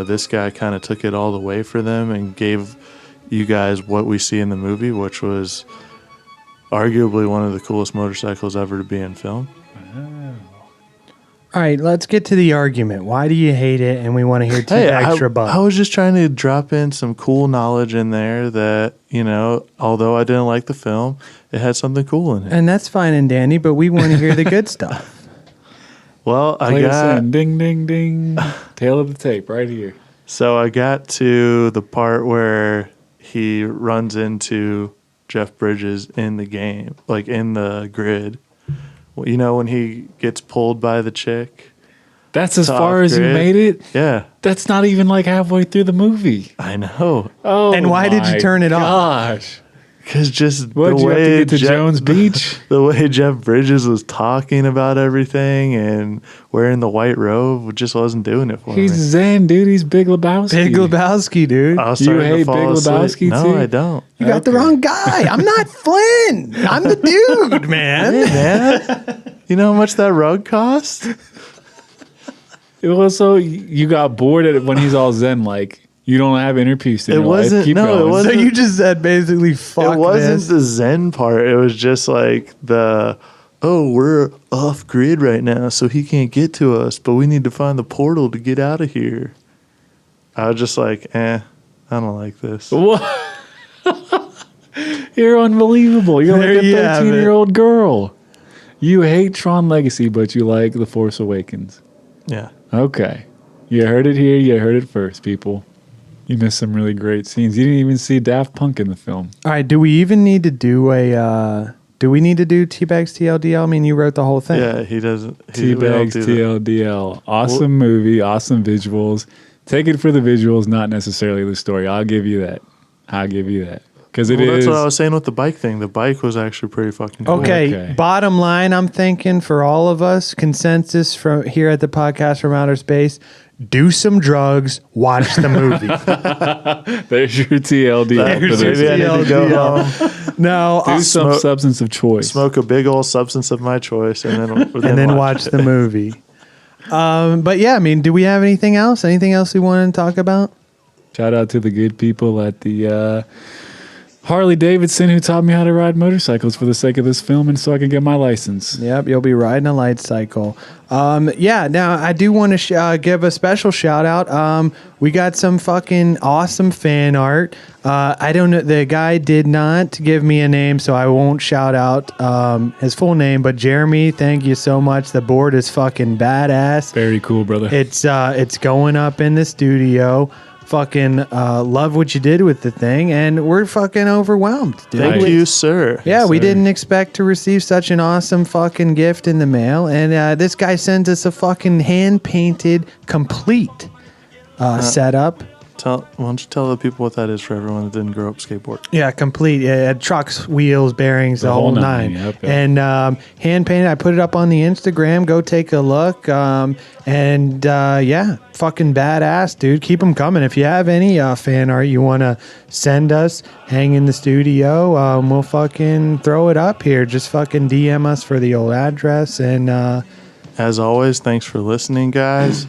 this guy kind of took it all the way for them and gave you guys what we see in the movie, which was arguably one of the coolest motorcycles ever to be in film.
All right, let's get to the argument. Why do you hate it? And we want to hear two extra bucks.
I was just trying to drop in some cool knowledge in there that, although I didn't like the film, it had something cool in it.
And that's fine and dandy, but we want to hear the good stuff.
Well, I got...
Ding, ding, ding. Tail of the tape right here.
So I got to the part where he runs into Jeff Bridges in the game, like in the grid. When he gets pulled by the chick.
That's as far as you made it?
Yeah.
That's not even like halfway through the movie.
I know.
Oh,
and why did you turn it off?
Gosh.
Because just
what, the way you have to get to Jones Beach?
The way Jeff Bridges was talking about everything and wearing the white robe just wasn't doing it for me.
He's Zen, dude. He's Big Lebowski.
Big Lebowski, dude.
I was
you hate Big Lebowski too?
No, I don't.
You got the wrong guy. I'm not Flynn. I'm the dude, man.
Hey, man. You know how much that rug cost?
Also, you got bored at it when he's all Zen, like, You don't have inner peace in
It
your life.
wasn't-
Keep
no, it
going.
wasn't-
So you just said basically fuck
It wasn't
this.
the Zen part. It was just like we're off grid right now, so he can't get to us, but we need to find the portal to get out of here. I was just like, I don't like this.
What? You're unbelievable. You're
There
like a
you have it.
13-year-old girl. You hate Tron Legacy, but you like The Force Awakens.
Yeah.
Okay. You heard it here. You heard it first, people. You missed some really great scenes. You didn't even see Daft Punk in the film.
All right, do we even need to do a? Do we need to do T-Bags TLDL? I mean, you wrote the whole thing.
Yeah, he doesn't.
T-Bags TLDL. Awesome movie. Awesome visuals. Take it for the visuals, not necessarily the story. I'll give you that. Because
That's what I was saying with the bike thing. The bike was actually pretty fucking cool.
Okay, bottom line, I'm thinking for all of us, consensus from here at the podcast from outer space, do some drugs, watch the movie.
There's your TLDL.
Maybe I need to go home,
No,
Do some
smoke-
substance of choice.
smoke a big old substance of my choice, and
then watch the movie. But yeah, I mean, do we have anything else? Anything else we want to talk about?
Shout out to the good people at the Harley Davidson who taught me how to ride motorcycles for the sake of this film and so I can get my license.
Yep, you'll be riding a light cycle. Yeah, now I do want to give a special shout out. We got some fucking awesome fan art. I don't know, the guy did not give me a name, so I won't shout out his full name, but Jeremy, thank you so much. The board is fucking badass.
Very cool, brother.
It's going up in the studio. Fucking love what you did with the thing, and we're fucking overwhelmed, dude.
Thank you, sir.
Yeah, we
sir.
didn't expect to receive such an awesome fucking gift in the mail, and this guy sends us a fucking hand-painted, complete setup.
Why don't you tell the people what that is for everyone that didn't grow up skateboard?
Yeah, complete. Yeah, trucks, wheels, bearings, the whole nine.
Yep.
And hand painted. I put it up on the Instagram. Go take a look. Yeah, fucking badass, dude. Keep them coming. If you have any fan art you want to send us, hang in the studio, we'll fucking throw it up here. Just fucking DM us for the old address. And
As always, thanks for listening, guys.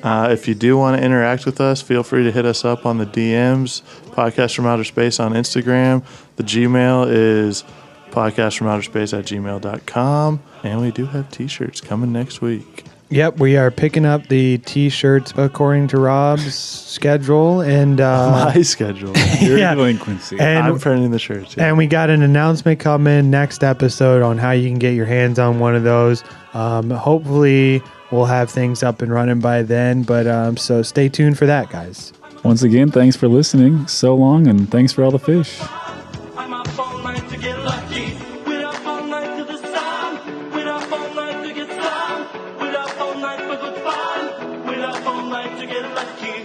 If you do want to interact with us, feel free to hit us up on the DMs, Podcast from Outer Space on Instagram. The Gmail is podcastfromouterspace@gmail.com. And we do have t-shirts coming next week.
yep, we are picking up the T-shirts according to Rob's schedule. And
My schedule.
Your
yeah.
delinquency.
And
I'm printing the shirts. Yeah.
And we got an announcement coming next episode on how you can get your hands on one of those. Hopefully, we'll have things up and running by then. But so stay tuned for that, guys.
Once again, thanks for listening so long, and thanks for all the fish.
I'm up all night to get lucky. We're up all night to the sun. We're up all night to get some. We're up all night for good fun. We're up all night to get lucky.